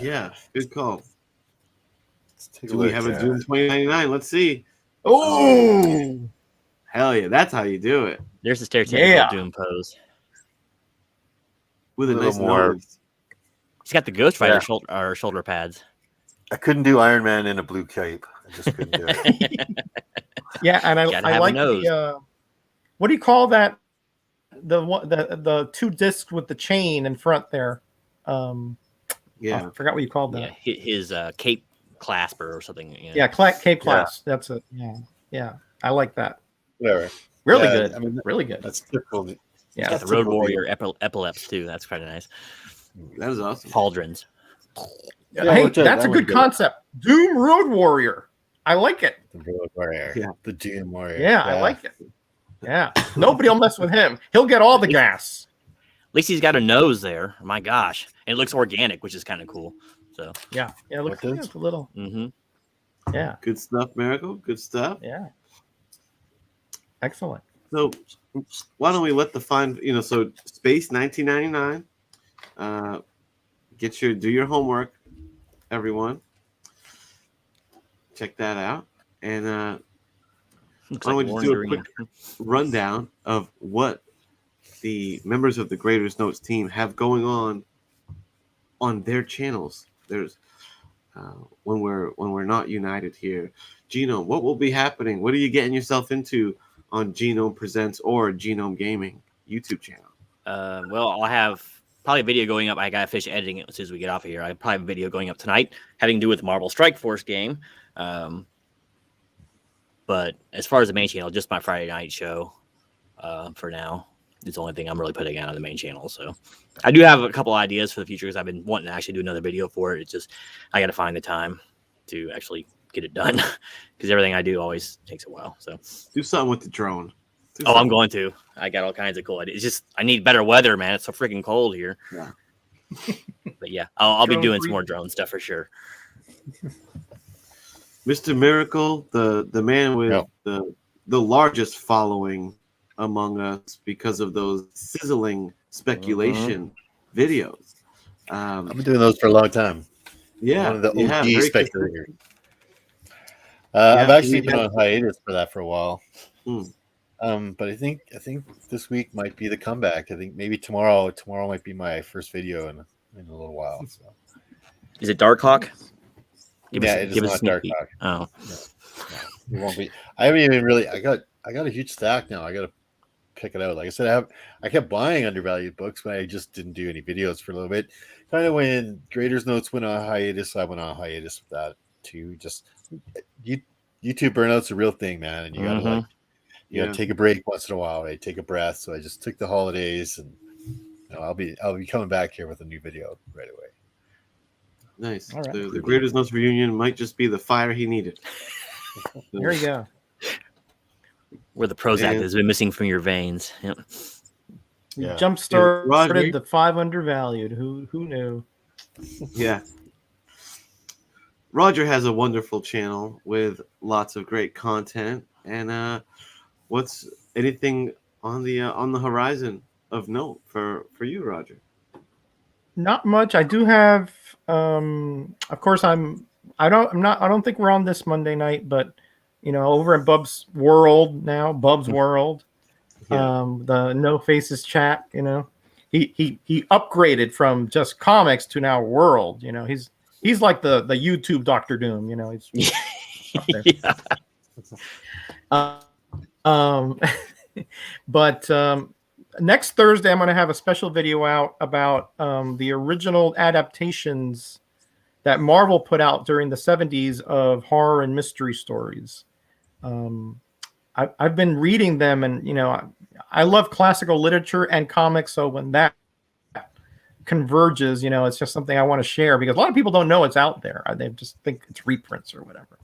Yeah, good call. Let's take Do we have a Doom 2099? Let's see. Oh, Hell yeah, that's how you do it. There's the stereotypical Doom pose. With a little nice more. nose. He's got the Ghost Rider shoulder pads. I couldn't do Iron Man in a blue cape. I just couldn't do it. yeah, and I like the what do you call that? The 2 discs with the chain in front there. Yeah, I forgot what you called that. Yeah, his cape clasper or something. Yeah, cape clasp. That's it. Yeah, I like that. Whatever. Really Yeah, good. I mean, really good. That's typical. Yeah, got the Road Warrior epileps too. That's kind of nice. that is awesome. Pauldrons. Hey, that's a good concept. Doom Road Warrior. I like it. The Road Warrior. Yeah. The Doom Warrior. Yeah, I like it. Yeah. Nobody will mess with him. He'll get all the gas. At least he's got a nose there. My gosh. And it looks organic, which is kind of cool. So Yeah, it looks like it's a little. mm-hmm. Yeah. Good stuff, Miracle. Good stuff. Yeah. Excellent. So why don't we let the so Space 1999. Do your homework, everyone. Check that out. And why don't we just do a quick rundown of what the members of the Grader'S Notes team have going on their channels. There's when we're not united here. Genome, what will be happening? What are you getting yourself into on Genome Presents or Genome Gaming YouTube channel? Well, I'll have probably a video going up. I got to finish editing it as soon as we get off of here. I probably have a video going up tonight having to do with the Marvel Strike Force game. But as far as the main channel, just my Friday night show for now. It's the only thing I'm really putting out on the main channel. So I do have a couple ideas for the future because I've been wanting to actually do another video for it. It's just I got to find the time. to actually get it done because everything I do always takes a while. So Do something with the drone. Do I'm something. going to. I got all kinds of cool ideas. It's just I need better weather, man. It's so freaking cold here. Yeah. But yeah, I'll be Drone doing free. some more drone stuff for sure. Mr. Miracle, the man with the largest following among us because of those sizzling speculation videos. I've been doing those for a long time. Yeah, One of the yeah, OG very speculators. Yeah, I've actually we been had- on hiatus for that for a while. Hmm. But I think this week might be the comeback. I think maybe tomorrow might be my first video in a little while. So. Is it Darkhawk? It is give us a not sneak Dark peek. Hawk. Oh, No, it won't be. I haven't even really. I got a huge stack now. I got to pick it out. Like I said, I kept buying undervalued books, but I just didn't do any videos for a little bit. Kind of when Grader'S Notes went on hiatus, I went on hiatus with that too. Just YouTube burnout's a real thing, man, and you gotta gotta take a break once in a while, right? Take a breath. So I just took the holidays, and I'll be coming back here with a new video right away. Nice. All right. The Grader'S Notes reunion might just be the fire he needed. There you go. where the Prozac And- has been missing from your veins. Yep. Yeah. Jump started Roger. the 5 undervalued. Who knew? Yeah. Roger has a wonderful channel with lots of great content. And what's anything on the horizon of note for you, Roger? Not much. I do have of course I don't think we're on this Monday night, but over in Bub's World now, Bub's World. Yeah. The No Faces chat, he upgraded from just comics to now World. He's like the YouTube Doctor Doom, he's up there. Yeah. But next Thursday, I'm going to have a special video out about the original adaptations that Marvel put out during the 70s of horror and mystery stories. I've been reading them, and I love classical literature and comics. So when that converges, it's just something I want to share because a lot of people don't know it's out there. They just think it's reprints or whatever.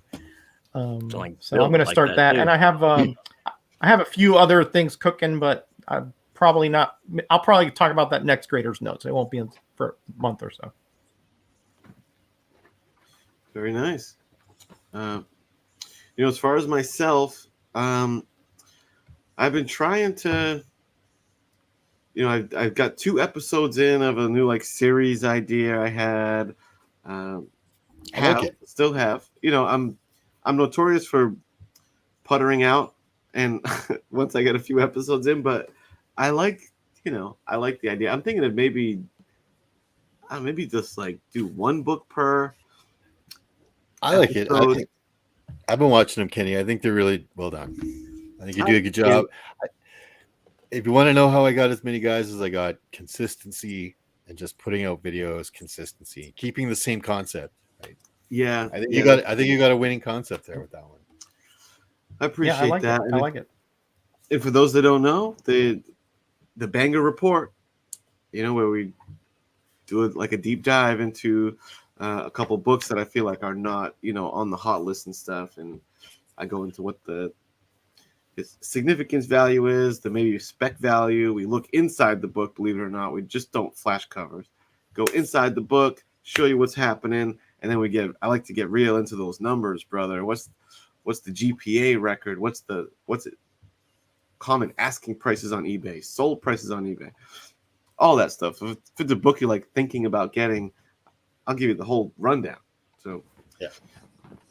So I'm going to start that, and I have a few other things cooking, but I'll probably talk about that next Grader'S Notes. It won't be for a month or so. Very nice. As far as myself, I've been trying to, I've got 2 episodes in of a new series idea I had. Still have. I'm notorious for puttering out, and once I get a few episodes in, but I like the idea. I'm thinking of maybe just do 1 book per. I like it. I've been watching them, Kenny. I think they're really well done. I think you do a good job. If you want to know how I got as many guys as I got, consistency and just putting out videos, consistency, keeping the same concept. Right? Yeah, I think you got a winning concept there with that one. I appreciate that. I like it. And for those that don't know, the Banger Report, where we do a deep dive into a couple books that I feel like are not, on the hot list and stuff, and I go into what its significance value is, the maybe spec value. We look inside the book, believe it or not. We just don't flash covers. Go inside the book, show you what's happening, and then I like to get real into those numbers, brother. What's the GPA record? What's it? Common asking prices on eBay, sold prices on eBay, all that stuff. If it's a book you're thinking about getting, I'll give you the whole rundown. So yeah,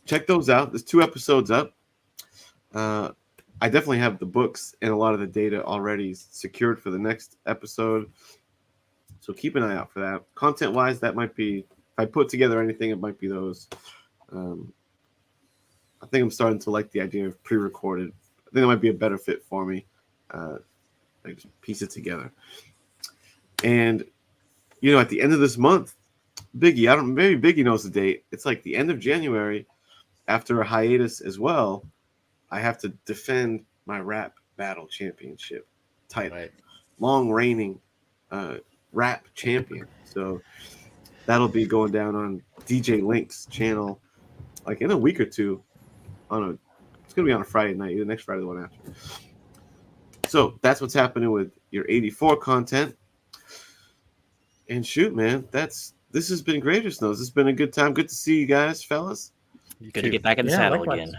check those out. There's 2 episodes up. I definitely have the books and a lot of the data already secured for the next episode. So keep an eye out for that. Content-wise, that might be, if I put together anything, it might be those. I think I'm starting to like the idea of pre-recorded. I think that might be a better fit for me. Just piece it together. And, at the end of this month, Biggie, maybe Biggie knows the date. It's the end of January, after a hiatus as well. I have to defend my rap battle championship title. Right. Long reigning rap champion. So that'll be going down on DJ Link's channel like in a week or two. It's gonna be on a Friday night, either next Friday or the one after. So that's what's happening with your 84 content. And shoot, man, this has been Grader'S Notes. It's been a good time. Good to see you guys, fellas. Good to get back in the saddle likewise. again.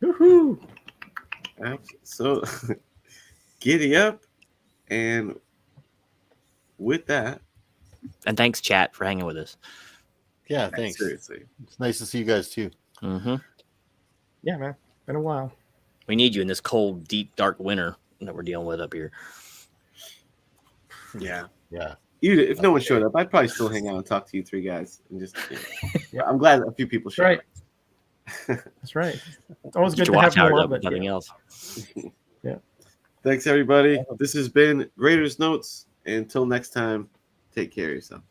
Woohoo! So giddy up, and with that, And thanks, chat, for hanging with us. Yeah, thanks. seriously, It's nice to see you guys too. Mm-hmm. Yeah, man. Been a while. We need you in this cold, deep, dark winter that we're dealing with up here. yeah. Yeah. Even if no one showed up, I'd probably still hang out and talk to you three guys, and just. Yeah. I'm glad a few people showed Right. up. That's right. It's always Get good your to watch have hours more up, of it. if nothing else. Thanks, everybody. This has been Grader'S Notes. Until next time, take care of yourself.